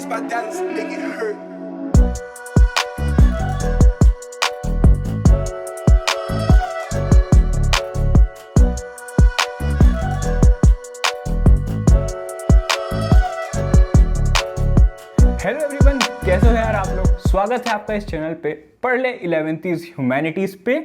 my Dallas, make it hurt. Hello everyone, कैसे हो यार आप लोग। स्वागत है आपका इस चैनल पे पढ़ ले 11th ह्यूमैनिटीज़ पे।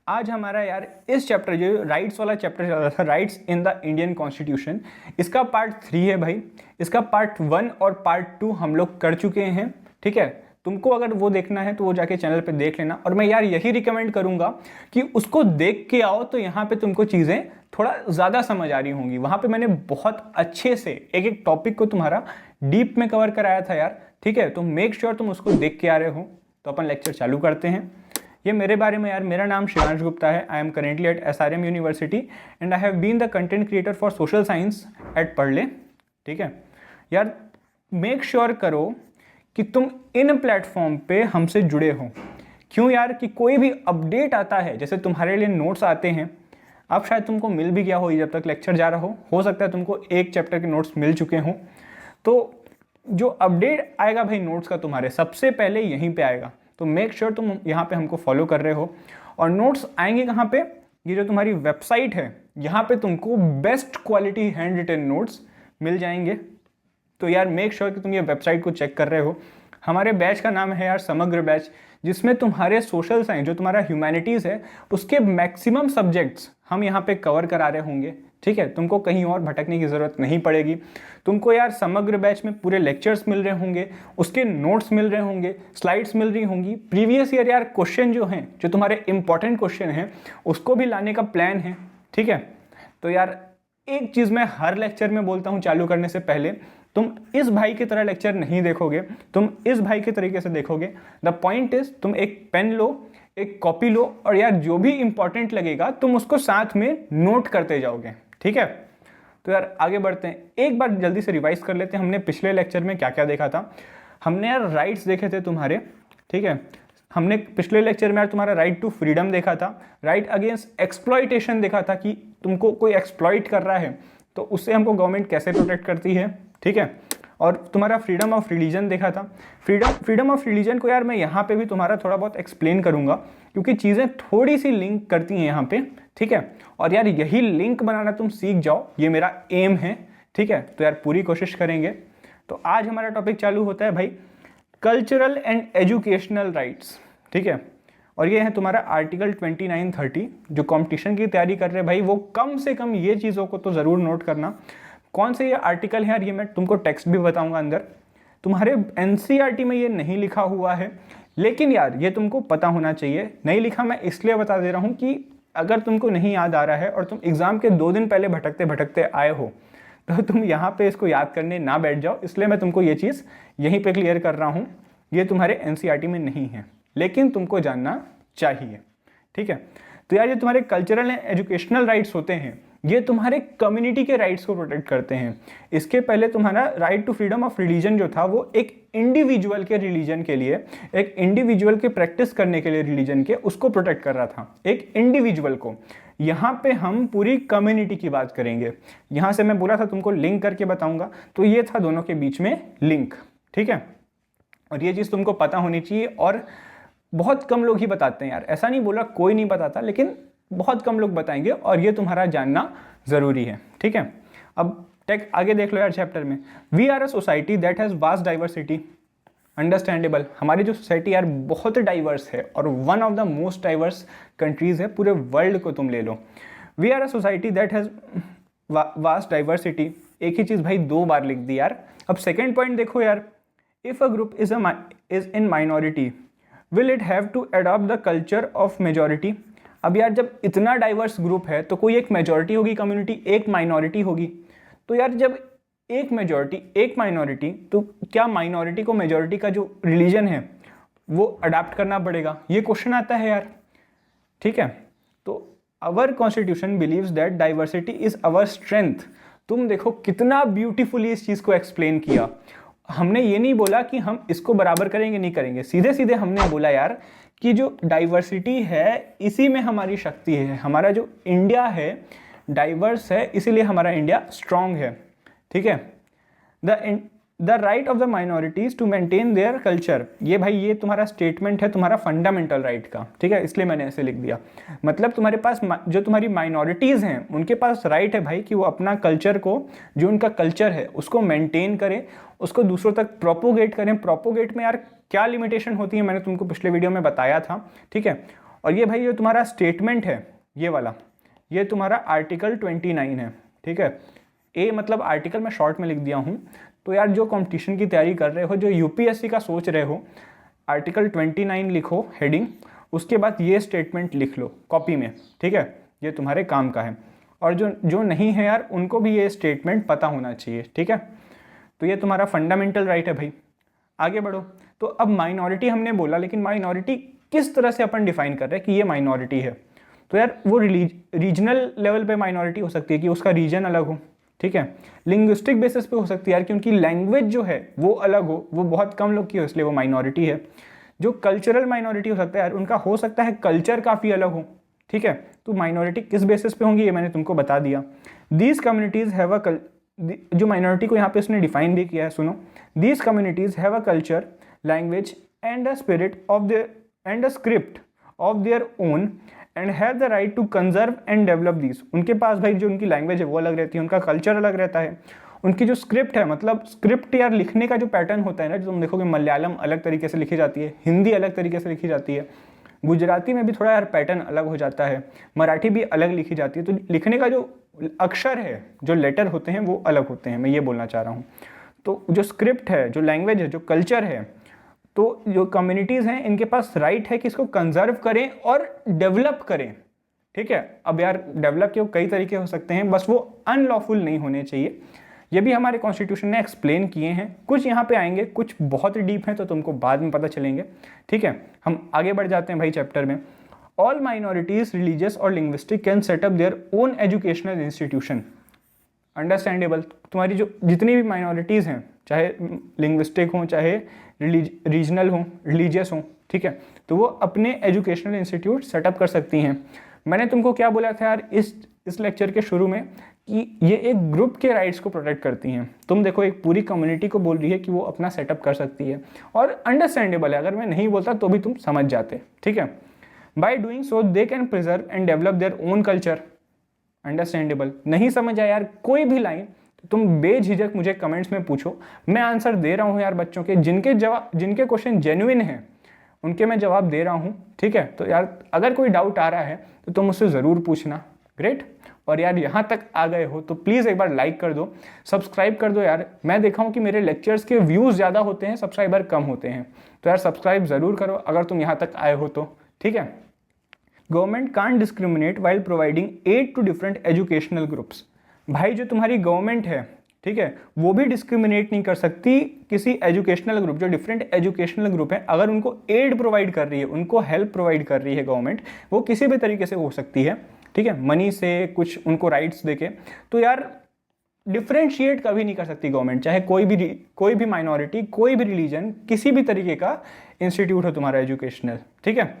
आज हमारा यार इस चैप्टर जो राइट्स वाला चैप्टर चल रहा था, rights in the Indian constitution, इसका पार्ट 3 है भाई। इसका पार्ट 1 और पार्ट 2 हम लोग कर चुके हैं, ठीक है। तुमको अगर वो देखना है तो वो जाके चैनल पे देख लेना। और मैं यार यही रिकमेंड करूंगा कि उसको देख के आओ, तो यहाँ पे तुमको चीज़ें थोड़ा ज़्यादा समझ आ रही होंगी। वहाँ पे मैंने बहुत अच्छे से एक एक टॉपिक को तुम्हारा डीप में कवर कराया था यार, ठीक है। तो मेक श्योर तुम उसको देख के आ रहे हो। तो अपन लेक्चर चालू करते हैं। ये मेरे बारे में यार, मेरा नाम शिवांश गुप्ता है। I am currently at SRM university and I have been the content creator for social science at Padhle, ठीक है। यार मेक श्योर करो कि तुम इन प्लेटफॉर्म पे हमसे जुड़े हो। क्यों यार, कि कोई भी अपडेट आता है, जैसे तुम्हारे लिए नोट्स आते हैं, अब शायद तुमको मिल भी गया हो जब तक लेक्चर जा रहा हो सकता है तुमको एक चैप्टर के नोट्स मिल चुके हों। तो जो अपडेट आएगा भाई नोट्स का, तुम्हारे सबसे पहले यहीं पे आएगा। तो मेक श्योर तुम यहाँ पे हमको फॉलो कर रहे हो। और नोट्स आएंगे कहाँ पे, ये जो तुम्हारी वेबसाइट है, यहाँ पे तुमको best quality hand written notes मिल जाएंगे। तो यार मेक श्योर कि तुम ये वेबसाइट को चेक कर रहे हो। हमारे बैच का नाम है यार समग्र बैच, जिसमें तुम्हारे सोशल साइंस, जो तुम्हारा ह्यूमैनिटीज़ है, उसके मैक्सिमम सब्जेक्ट्स हम यहाँ पे कवर करा रहे होंगे, ठीक है। तुमको कहीं और भटकने की ज़रूरत नहीं पड़ेगी। तुमको यार समग्र बैच में पूरे लेक्चर्स मिल रहे होंगे, उसके नोट्स मिल रहे होंगे, स्लाइड्स मिल रही होंगी, प्रीवियस ईयर यार क्वेश्चन जो हैं, जो तुम्हारे इंपॉर्टेंट क्वेश्चन हैं, उसको भी लाने का प्लान है, ठीक है। तो यार एक चीज़ मैं हर लेक्चर में बोलता हूँ चालू करने से पहले, तुम इस भाई की तरह लेक्चर नहीं देखोगे, तुम इस भाई के तरीके से देखोगे। द पॉइंट इज, तुम एक पेन लो, एक कॉपी लो, और यार जो भी इंपॉर्टेंट लगेगा तुम उसको साथ में नोट करते जाओगे, ठीक है। तो यार आगे बढ़ते हैं, एक बार जल्दी से रिवाइज कर लेते हैं हमने पिछले लेक्चर में क्या क्या देखा था। हमने यार राइट्स देखे थे तुम्हारे, ठीक है। हमने पिछले लेक्चर में यार तुम्हारा राइट टू फ्रीडम देखा था, राइट अगेंस्ट एक्सप्लॉइटेशन देखा था कि तुमको कोई एक्सप्लॉइट कर रहा है तो उससे हमको गवर्नमेंट कैसे प्रोटेक्ट करती है, ठीक है। और तुम्हारा फ्रीडम ऑफ रिलीजन देखा था। फ्रीडम ऑफ रिलीजन को यार मैं यहाँ पे भी तुम्हारा थोड़ा बहुत एक्सप्लेन करूँगा, क्योंकि चीज़ें थोड़ी सी लिंक करती हैं यहाँ पे, ठीक है। और यार यही लिंक बनाना तुम सीख जाओ, ये मेरा एम है, ठीक है। तो यार पूरी कोशिश करेंगे। तो आज हमारा टॉपिक चालू होता है भाई कल्चरल एंड एजुकेशनल राइट्स, ठीक है। और ये है तुम्हारा आर्टिकल 2930। जो कंपटीशन की तैयारी कर रहे हैं भाई, वो कम से कम ये चीज़ों को तो ज़रूर नोट करना। कौन से ये आर्टिकल है यार, ये मैं तुमको टेक्स्ट भी बताऊंगा अंदर। तुम्हारे NCERT में ये नहीं लिखा हुआ है, लेकिन यार ये तुमको पता होना चाहिए। नहीं लिखा मैं इसलिए बता दे रहा हूँ कि अगर तुमको नहीं याद आ रहा है और तुम एग्ज़ाम के 2 दिन पहले भटकते भटकते आए हो, तो तुम यहाँ पे इसको याद करने ना बैठ जाओ। इसलिए मैं तुमको ये चीज़ यहीं पे क्लियर कर रहा हूँ। ये तुम्हारे NCERT में नहीं है, लेकिन तुमको जानना चाहिए, ठीक है। तो यार ये तुम्हारे कल्चरल एंड एजुकेशनल राइट्स होते हैं, ये तुम्हारे कम्युनिटी के राइट्स को प्रोटेक्ट करते हैं। इसके पहले तुम्हारा right to freedom of religion जो था, वो एक इंडिविजुअल के रिलीजन के लिए, एक इंडिविजुअल के प्रैक्टिस करने के लिए रिलीजन के, उसको प्रोटेक्ट कर रहा था, एक इंडिविजुअल को। यहाँ पे हम पूरी कम्युनिटी की बात करेंगे। यहाँ से मैं बोला था तुमको लिंक करके बताऊंगा, तो ये था दोनों के बीच में लिंक, ठीक है। और ये चीज़ तुमको पता होनी चाहिए, और बहुत कम लोग ही बताते हैं यार। ऐसा नहीं बोला कोई नहीं बताता, लेकिन बहुत कम लोग बताएंगे, और ये तुम्हारा जानना ज़रूरी है, ठीक है। अब टेक आगे देख लो यार चैप्टर में। We are a society that has vast diversity. Understandable, हमारी जो सोसाइटी यार बहुत डाइवर्स है, और one of the most diverse countries है पूरे वर्ल्ड को तुम ले लो। We are a society that has vast diversity. एक ही चीज़ भाई 2 बार लिख दी यार। अब सेकेंड पॉइंट देखो यार, if a group is in minority will it have to adopt the culture of majority. अब यार जब इतना डाइवर्स ग्रुप है, तो कोई एक मेजॉरिटी होगी कम्युनिटी, एक माइनॉरिटी होगी। तो यार जब एक मेजॉरिटी एक माइनॉरिटी, तो क्या माइनॉरिटी को मेजॉरिटी का जो रिलीजन है वो अडाप्ट करना पड़ेगा? ये क्वेश्चन आता है यार, ठीक है। तो our constitution believes that diversity is our strength. तुम देखो कितना ब्यूटीफुली इस चीज़ को एक्सप्लेन किया। हमने ये नहीं बोला कि हम इसको बराबर करेंगे नहीं करेंगे, सीधे सीधे हमने बोला यार कि जो डाइवर्सिटी है इसी में हमारी शक्ति है। हमारा जो इंडिया है डाइवर्स है, इसीलिए हमारा इंडिया स्ट्रांग है, ठीक है। The right of the minorities to maintain their culture. ये भाई ये तुम्हारा स्टेटमेंट है तुम्हारा फंडामेंटल राइट का, ठीक है, इसलिए मैंने ऐसे लिख दिया। मतलब तुम्हारे पास जो तुम्हारी माइनॉरिटीज़ हैं उनके पास राइट है भाई कि वो अपना कल्चर को, जो उनका कल्चर है उसको मेंटेन करें, उसको दूसरों तक प्रोपोगेट करें। प्रोपोगेट में यार क्या लिमिटेशन होती है मैंने तुमको पिछले वीडियो में बताया था, ठीक है। और ये भाई जो तुम्हारा स्टेटमेंट है ये वाला, ये तुम्हारा आर्टिकल 29 है, ठीक है। ए मतलब आर्टिकल मैं शॉर्ट में लिख दिया हूँ। तो यार जो कंपटीशन की तैयारी कर रहे हो, जो यूपीएससी का सोच रहे हो, आर्टिकल 29 लिखो हेडिंग, उसके बाद ये स्टेटमेंट लिख लो कॉपी में, ठीक है। ये तुम्हारे काम का है। और जो नहीं है यार उनको भी ये स्टेटमेंट पता होना चाहिए, ठीक है। तो ये तुम्हारा फंडामेंटल राइट है भाई। आगे बढ़ो। तो अब माइनॉरिटी हमने बोला, लेकिन माइनॉरिटी किस तरह से अपन डिफाइन कर रहे हैं कि ये माइनॉरिटी है। तो यार वो रीजनल लेवल पे माइनॉरिटी हो सकती है कि उसका रीजन अलग हो, ठीक है। लिंग्विस्टिक बेसिस पे हो सकती है यार कि उनकी लैंग्वेज जो है वो अलग हो, वो बहुत कम लोग की हो इसलिए वो माइनॉरिटी है। जो कल्चरल माइनॉरिटी हो सकता है यार, उनका हो सकता है कल्चर काफ़ी अलग हो, ठीक है। तो माइनॉरिटी किस बेसिस पे होंगी ये मैंने तुमको बता दिया। दीज कम्युनिटीज़ हैव अ जो माइनॉरिटी को यहाँ पे उसने डिफाइन भी किया है, सुनो। These communities have a culture, language and a spirit of their and a script of their own and have the right to conserve and develop this. उनके पास भाई जो उनकी लैंग्वेज है वो अलग रहती है, उनका कल्चर अलग रहता है, उनकी जो स्क्रिप्ट है, मतलब स्क्रिप्ट यार लिखने का जो पैटर्न होता है ना, जो तुम देखोगे मलयालम अलग तरीके से लिखी जाती है, हिंदी अलग तरीके से लिखी जाती है, गुजराती में भी थोड़ा यार पैटर्न अलग हो जाता है, मराठी भी अलग लिखी जाती है। तो लिखने का जो अक्षर है, जो लेटर होते हैं वो अलग होते हैं, मैं ये बोलना चाह रहा हूँ। तो जो स्क्रिप्ट है, जो लैंग्वेज है, जो कल्चर है, तो जो कम्युनिटीज़ हैं इनके पास राइट है कि इसको कंजर्व करें और डेवलप करें, ठीक है। अब यार डेवलप के कई तरीके हो सकते हैं, बस वो अनलॉफुल नहीं होने चाहिए। ये भी हमारे कॉन्स्टिट्यूशन ने एक्सप्लेन किए हैं, कुछ यहाँ पे आएंगे, कुछ बहुत ही डीप हैं तो तुमको बाद में पता चलेंगे, ठीक है। हम आगे बढ़ जाते हैं भाई चैप्टर में। ऑल माइनॉरिटीज रिलीजियस और linguistic can setup their own educational institution. Understandable. तुम्हारी जो जितनी भी माइनॉरिटीज़ हैं, चाहे लिंग्विस्टिक हों, चाहे रीजनल हों, रिलीजियस हों, ठीक है, तो वो अपने एजुकेशनल इंस्टीट्यूट सेटअप कर सकती हैं। मैंने तुमको क्या बोला था यार इस लेक्चर के शुरू में कि ये एक ग्रुप के राइट्स को प्रोटेक्ट करती हैं। तुम देखो एक पूरी कम्युनिटी को बोल रही है कि वो अपना सेटअप कर सकती है, और अंडरस्टैंडेबल है, अगर मैं नहीं बोलता तो भी तुम समझ जाते, ठीक है। By doing so they can preserve and develop their own culture. Understandable. नहीं समझ आया यार कोई भी लाइन तो तुम बेझिझक मुझे कमेंट्स में पूछो, मैं आंसर दे रहा हूँ यार। बच्चों के जिनके क्वेश्चन जेन्युइन हैं उनके मैं जवाब दे रहा हूँ, ठीक है। तो यार अगर कोई डाउट आ रहा है तो तुम मुझसे ज़रूर पूछना। ग्रेट। और यार यहाँ तक आ गए हो तो प्लीज़ एक बार लाइक कर दो, सब्सक्राइब कर दो यार। मैं देखा हूँ कि मेरे लेक्चर्स के व्यूज़ ज़्यादा होते हैं, सब्सक्राइबर कम होते हैं, तो यार सब्सक्राइब ज़रूर करो अगर तुम यहाँ तक आए हो तो, ठीक है। Government can't discriminate while providing aid to different educational groups. भाई जो तुम्हारी गवर्नमेंट है, ठीक है, वो भी डिस्क्रिमिनेट नहीं कर सकती किसी एजुकेशनल ग्रुप, जो डिफरेंट एजुकेशनल ग्रुप है, अगर उनको एड प्रोवाइड कर रही है, उनको हेल्प प्रोवाइड कर रही है गवर्नमेंट, वो किसी भी तरीके से हो सकती है, ठीक है, मनी से, कुछ उनको राइट्स देके। तो यार डिफ्रेंशिएट कभी नहीं कर सकती गवर्नमेंट, चाहे कोई भी माइनॉरिटी, कोई भी रिलीजन, किसी भी तरीके का इंस्टीट्यूट हो तुम्हारा एजुकेशनल, ठीक है।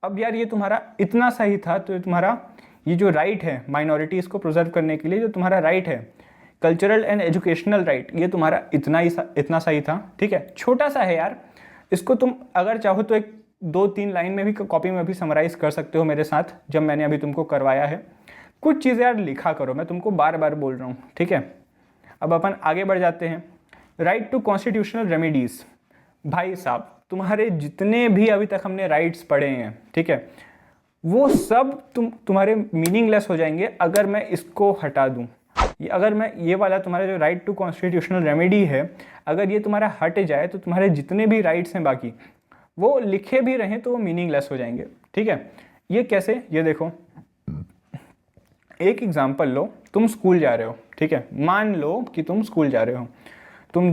अब यार ये तुम्हारा इतना सही था, तो तुम्हारा ये जो राइट है माइनॉरिटीज़ को प्रिजर्व करने के लिए, जो तुम्हारा राइट है कल्चरल एंड एजुकेशनल राइट, ये तुम्हारा इतना सही था, ठीक है। छोटा सा है यार, इसको तुम अगर चाहो तो एक 2-3 लाइन में भी कॉपी में भी समराइज़ कर सकते हो मेरे साथ, जब मैंने अभी तुमको करवाया है। कुछ चीज़ें यार लिखा करो, मैं तुमको बार बार बोल रहा हूँ, ठीक है। अब अपन आगे बढ़ जाते हैं। Right to constitutional remedies. भाई साहब तुम्हारे जितने भी अभी तक हमने राइट्स पढ़े हैं, ठीक है, वो सब तुम्हारे मीनिंगलेस हो जाएंगे अगर मैं इसको हटा दूं। अगर मैं ये वाला तुम्हारा जो राइट टू कॉन्स्टिट्यूशनल रेमेडी है, अगर ये तुम्हारा हट जाए तो तुम्हारे जितने भी राइट्स हैं बाकी, वो लिखे भी रहें तो वो मीनिंगलेस हो जाएंगे, ठीक है। ये कैसे, ये देखो, एक एग्जाम्पल लो। तुम स्कूल जा रहे हो, ठीक है, मान लो कि तुम स्कूल जा रहे हो, तुम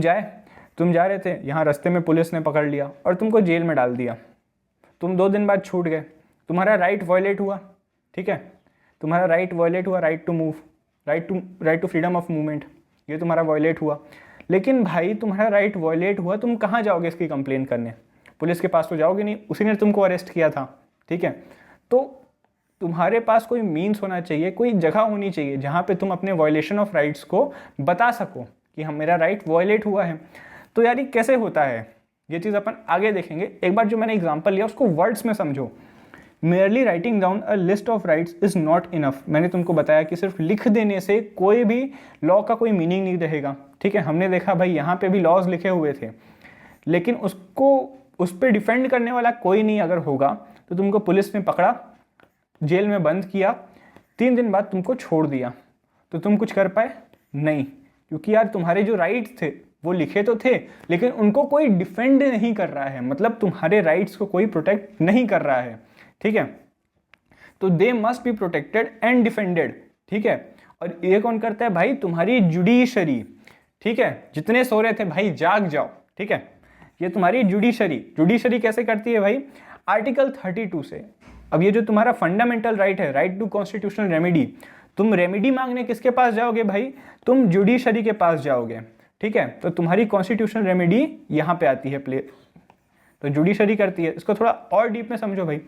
जा रहे थे, यहाँ रास्ते में पुलिस ने पकड़ लिया और तुमको जेल में डाल दिया। तुम 2 दिन बाद छूट गए, तुम्हारा राइट वॉयलेट हुआ, ठीक है, तुम्हारा राइट वॉयलेट हुआ, right to move, right to freedom of movement, ये तुम्हारा वॉयलेट हुआ। लेकिन भाई तुम्हारा राइट वॉयलेट हुआ, तुम कहाँ जाओगे इसकी कंप्लेन करने? पुलिस के पास तो जाओगे नहीं, उसी ने तुमको अरेस्ट किया था, ठीक है। तो तुम्हारे पास कोई मीन्स होना चाहिए, कोई जगह होनी चाहिए जहाँ पे तुम अपने वॉयलेशन ऑफ राइट्स को बता सको, कि हम मेरा राइट वायलेट हुआ है। तो यार ये कैसे होता है, ये चीज़ अपन आगे देखेंगे। एक बार जो मैंने एग्जाम्पल लिया उसको वर्ड्स में समझो। Merely writing down a list of rights is not enough. मैंने तुमको बताया कि सिर्फ लिख देने से कोई भी लॉ का कोई मीनिंग नहीं रहेगा, ठीक है। हमने देखा भाई यहाँ पे भी लॉज लिखे हुए थे, लेकिन उसको उस पर डिफेंड करने वाला कोई नहीं अगर होगा तो तुमको पुलिस ने पकड़ा, जेल में बंद किया, 3 दिन बाद तुमको छोड़ दिया, तो तुम कुछ कर पाए? नहीं, क्योंकि यार तुम्हारे जो राइट्स थे वो लिखे तो थे, लेकिन उनको कोई डिफेंड नहीं कर रहा है, मतलब तुम्हारे राइट्स को कोई प्रोटेक्ट नहीं कर रहा है, ठीक है। तो they must be protected and defended, ठीक है। और ये कौन करता है भाई? तुम्हारी जुडिशरी, ठीक है। जितने सो रहे थे भाई जाग जाओ, ठीक है। ये तुम्हारी जुडिशरी कैसे करती है भाई? आर्टिकल 32 से। अब ये जो तुम्हारा फंडामेंटल राइट है, राइट टू कॉन्स्टिट्यूशनल रेमेडी, तुम रेमेडी मांगने किसके पास जाओगे भाई? तुम जुडिशरी के पास जाओगे, ठीक है। तो तुम्हारी कॉन्स्टिट्यूशनल रेमेडी यहाँ पे आती है प्ले, तो जुडिशरी करती है। इसको थोड़ा और डीप में समझो भाई।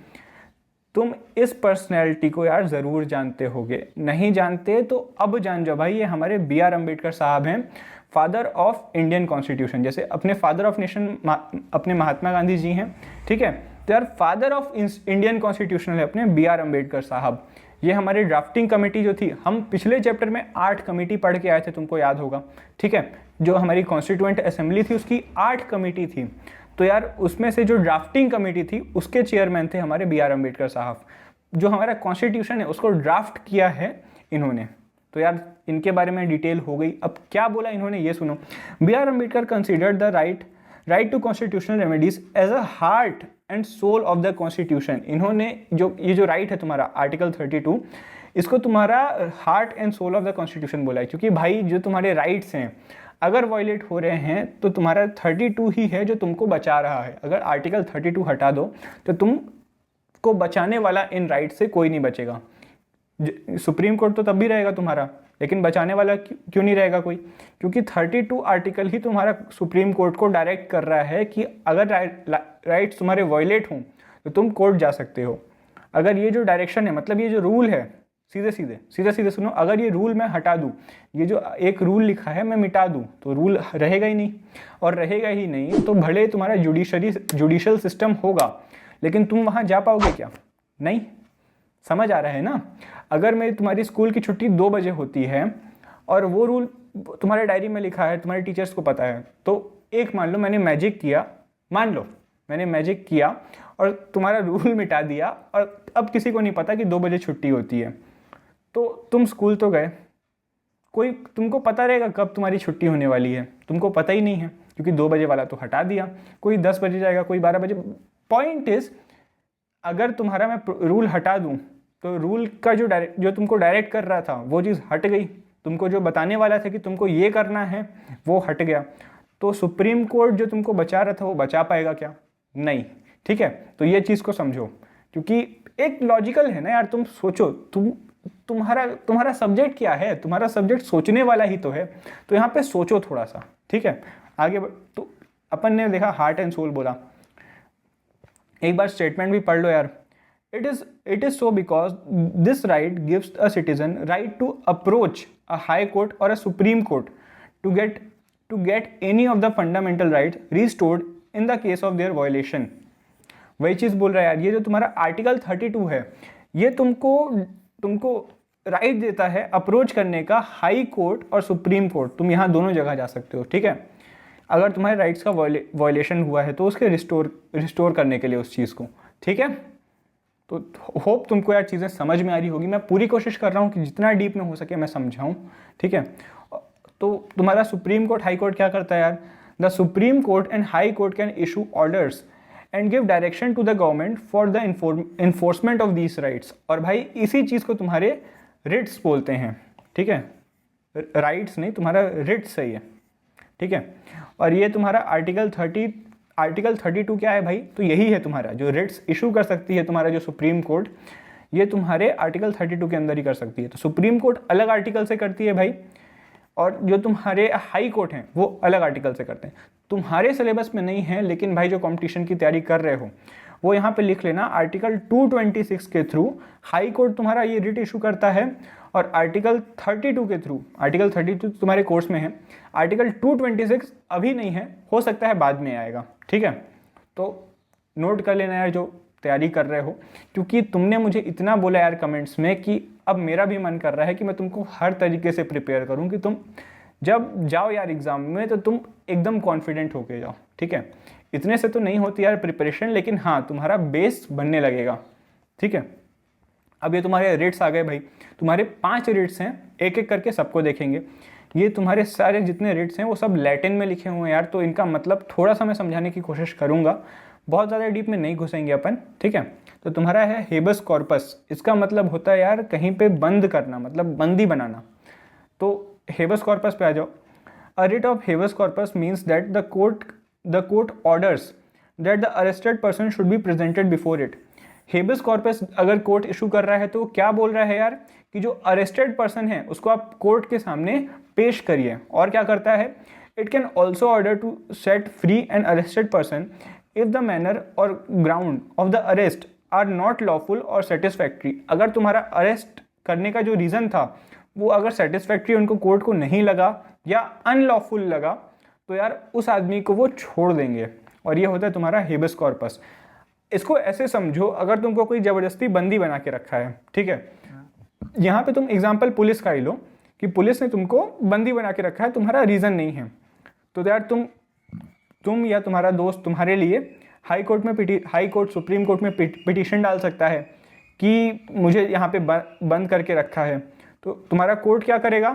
तुम इस पर्सनैलिटी को यार ज़रूर जानते होगे, नहीं जानते तो अब जान जाओ भाई। ये हमारे B.R. अम्बेडकर साहब हैं, फादर ऑफ इंडियन कॉन्स्टिट्यूशन। जैसे अपने फादर ऑफ नेशन अपने महात्मा गांधी जी हैं, ठीक है। तो यार फादर ऑफ इंडियन कॉन्स्टिट्यूशन है अपने B.R. अम्बेडकर साहब। ये हमारे ड्राफ्टिंग कमेटी जो थी, हम पिछले चैप्टर में 8 कमेटी पढ़ के आए थे, तुमको याद होगा, ठीक है। जो हमारी कॉन्स्टिट्यूएंट असेंबली थी उसकी 8 कमेटी थी। तो यार उसमें से जो ड्राफ्टिंग कमेटी थी उसके चेयरमैन थे हमारे B.R. अम्बेडकर साहब। जो हमारा कॉन्स्टिट्यूशन है उसको ड्राफ्ट किया है इन्होंने। तो यार इनके बारे में डिटेल हो गई। अब क्या बोला इन्होंने ये सुनो। B.R. Ambedkar considered the right to constitutional remedies as a heart and soul of the constitution. इन्होंने ये जो राइट है तुम्हारा आर्टिकल 32, इसको तुम्हारा heart and soul of the constitution बोला है। क्योंकि भाई जो तुम्हारे राइट्स हैं अगर वायलेट हो रहे हैं तो तुम्हारा 32 ही है जो तुमको बचा रहा है। अगर आर्टिकल 32 हटा दो तो तुमको बचाने वाला इन राइट से कोई नहीं बचेगा। सुप्रीम कोर्ट तो तब भी रहेगा तुम्हारा, लेकिन बचाने वाला क्यों नहीं रहेगा कोई? क्योंकि 32 आर्टिकल ही तुम्हारा सुप्रीम कोर्ट को डायरेक्ट कर रहा है कि अगर राइट्स तुम्हारे वायलेट हों तो तुम कोर्ट जा सकते हो। अगर ये जो डायरेक्शन है, मतलब ये जो रूल है, सीधे सीधे सुनो, अगर ये रूल मैं हटा दूँ, ये जो एक रूल लिखा है मैं मिटा दूँ, तो रूल रहेगा ही नहीं। और रहेगा ही नहीं तो भले तुम्हारा जुडिशल सिस्टम होगा, लेकिन तुम वहाँ जा पाओगे क्या? नहीं। समझ आ रहा है ना? अगर मेरी तुम्हारी स्कूल की छुट्टी 2 बजे होती है और वो रूल तुम्हारे डायरी में लिखा है, तुम्हारे टीचर्स को पता है, तो एक मान लो मैंने मैजिक किया, मान लो मैंने मैजिक किया और तुम्हारा रूल मिटा दिया, और अब किसी को नहीं पता कि 2 बजे छुट्टी होती है, तो तुम स्कूल तो गए, कोई तुमको पता रहेगा कब तुम्हारी छुट्टी होने वाली है? तुमको पता ही नहीं है, क्योंकि 2 बजे वाला तो हटा दिया। कोई 10 बजे जाएगा, कोई 12 बजे। पॉइंट इज, अगर तुम्हारा मैं रूल हटा दूं तो रूल का जो तुमको डायरेक्ट कर रहा था वो चीज़ हट गई। तुमको जो बताने वाला था कि तुमको ये करना है वो हट गया। तो सुप्रीम कोर्ट जो तुमको बचा रहा था वो बचा पाएगा क्या? नहीं, ठीक है। तो ये चीज़ को समझो, क्योंकि एक लॉजिकल है ना यार। तुम सोचो, तुम्हारा सब्जेक्ट क्या है? तुम्हारा सब्जेक्ट सोचने वाला ही तो है। तो यहाँ पे सोचो थोड़ा सा, ठीक है। आगे तो अपन ने देखा हार्ट एंड सोल बोला, एक बार स्टेटमेंट भी पढ़ लो यार। It is so because this right gives a citizen right to approach a high court or a supreme court to get any of the fundamental rights restored in the case of their violation। वही चीज़ बोल रहा है यार। ये जो तुम्हारा article 32 है, ये तुमको राइट देता है अप्रोच करने का हाई कोर्ट और सुप्रीम कोर्ट। तुम यहाँ दोनों जगह जा सकते हो, ठीक है। अगर तुम्हारे राइट्स का वायलेशन हुआ है तो उसके रिस्टोर करने के लिए उस चीज़ को, ठीक है। तो होप तुमको यार चीज़ें समझ में आ रही होगी। मैं पूरी कोशिश कर रहा हूँ कि जितना डीप में हो सके मैं समझाऊँ, ठीक है। तो तुम्हारा सुप्रीम कोर्ट हाई कोर्ट क्या करता है यार? The supreme court and high court can issue orders and give direction to the government for the enforcement of these rights. और भाई इसी चीज़ को तुम्हारे रिट्स बोलते हैं, ठीक है। राइट्स नहीं, तुम्हारा रिट्स सही है, ठीक है। और ये तुम्हारा आर्टिकल 32 क्या है भाई? तो यही है तुम्हारा जो रिट्स इशू कर सकती है तुम्हारा जो सुप्रीम कोर्ट, ये तुम्हारे आर्टिकल 32 के अंदर ही कर सकती है। तो सुप्रीम कोर्ट अलग आर्टिकल से करती है भाई, और जो तुम्हारे हाई कोर्ट हैं वो अलग आर्टिकल से करते हैं। तुम्हारे सिलेबस में नहीं है, लेकिन भाई जो कंपटीशन की तैयारी कर रहे हो वो यहाँ पे लिख लेना। आर्टिकल 226 के थ्रू हाई कोर्ट तुम्हारा ये रिट इशू करता है, और आर्टिकल 32 के थ्रू, आर्टिकल 32 तुम्हारे कोर्स में है, आर्टिकल 226 अभी नहीं है, हो सकता है बाद में आएगा, ठीक है। तो नोट कर लेना यार जो तैयारी कर रहे हो, क्योंकि तुमने मुझे इतना बोला यार कमेंट्स में कि अब मेरा भी मन कर रहा है कि मैं तुमको हर तरीके से प्रिपेयर करूं कि तुम जब जाओ यार एग्ज़ाम में तो तुम एकदम कॉन्फिडेंट होके जाओ, ठीक है। इतने से तो नहीं होती यार प्रिपरेशन, लेकिन हाँ तुम्हारा बेस बनने लगेगा, ठीक है। अब ये तुम्हारे रेट्स आ गए भाई, तुम्हारे 5 रेट्स हैं, एक एक करके सबको देखेंगे। ये तुम्हारे सारे जितने रेट्स हैं वो सब लैटिन में लिखे हुए हैं यार, तो इनका मतलब थोड़ा सा मैं समझाने की कोशिश करूँगा, बहुत ज़्यादा डीप में नहीं घुसेंगे अपन, ठीक है। तो तुम्हारा है हेबस कॉर्पस, इसका मतलब होता है यार कहीं पे बंद करना, मतलब बंदी बनाना। तो हेबस कॉर्पस पे आ जाओ। A writ of habeas corpus means that the court orders that the arrested person should be presented before it. Habeas corpus अगर कोर्ट इशू कर रहा है तो क्या बोल रहा है यार कि जो अरेस्टेड पर्सन है उसको आप कोर्ट के सामने पेश करिए। और क्या करता है, it can also order to set free an arrested person if the manner or ground of the arrest are not lawful or satisfactory. अगर तुम्हारा अरेस्ट करने का जो रीज़न था वो अगर सेटिस्फैक्ट्री उनको कोर्ट को नहीं लगा या अनलॉफुल लगा तो यार उस आदमी को वो छोड़ देंगे, और ये होता है तुम्हारा हेबस कॉर्पस। इसको ऐसे समझो, अगर तुमको कोई ज़बरदस्ती बंदी बना के रखा है, ठीक है, यहाँ पे तुम एग्जाम्पल पुलिस का ही लो कि पुलिस ने तुमको बंदी बना के रखा है, तुम्हारा रीज़न नहीं है, तो यार तुम या तुम्हारा दोस्त तुम्हारे लिए हाई कोर्ट सुप्रीम कोर्ट में पिटीशन डाल सकता है कि मुझे यहाँ पे बंद करके रखा है। तो तुम्हारा कोर्ट क्या करेगा,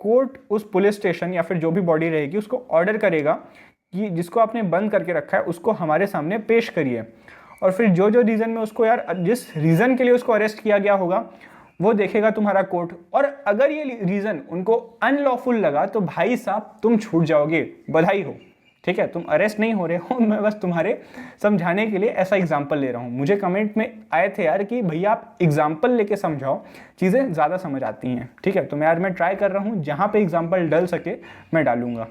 कोर्ट उस पुलिस स्टेशन या फिर जो भी बॉडी रहेगी उसको ऑर्डर करेगा कि जिसको आपने बंद करके रखा है उसको हमारे सामने पेश करिए, और फिर जो रीज़न में उसको यार जिस रीज़न के लिए उसको अरेस्ट किया गया होगा वो देखेगा तुम्हारा कोर्ट। और अगर ये रीज़न उनको अनलॉफुल लगा तो भाई साहब तुम छूट जाओगे, बधाई हो, ठीक है। तुम अरेस्ट नहीं हो रहे हो, मैं बस तुम्हारे समझाने के लिए ऐसा एग्जाम्पल ले रहा हूँ। मुझे कमेंट में आए थे यार कि भैया आप एग्जाम्पल लेके समझाओ, चीज़ें ज़्यादा समझ आती हैं, ठीक है। तो मैं ट्राई कर रहा हूँ, जहाँ पे एग्जाम्पल डल सके मैं डालूंगा।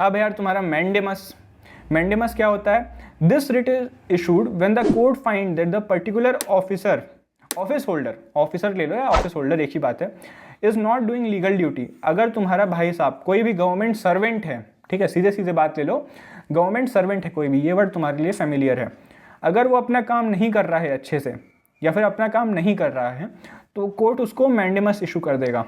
अब यार तुम्हारा मैंडेमस क्या होता है, this writ is issued when the court find that the particular office holder ले लो या ऑफिस होल्डर एक ही बात है, is not doing legal duty. अगर तुम्हारा भाई साहब कोई भी गवर्नमेंट सर्वेंट है, ठीक है, सीधे बात ले लो, गवर्नमेंट सर्वेंट है कोई भी, ये वर्ड तुम्हारे लिए फेमिलियर है, अगर वो अपना काम नहीं कर रहा है अच्छे से या फिर अपना काम नहीं कर रहा है तो कोर्ट उसको मैंडेमस इशू कर देगा,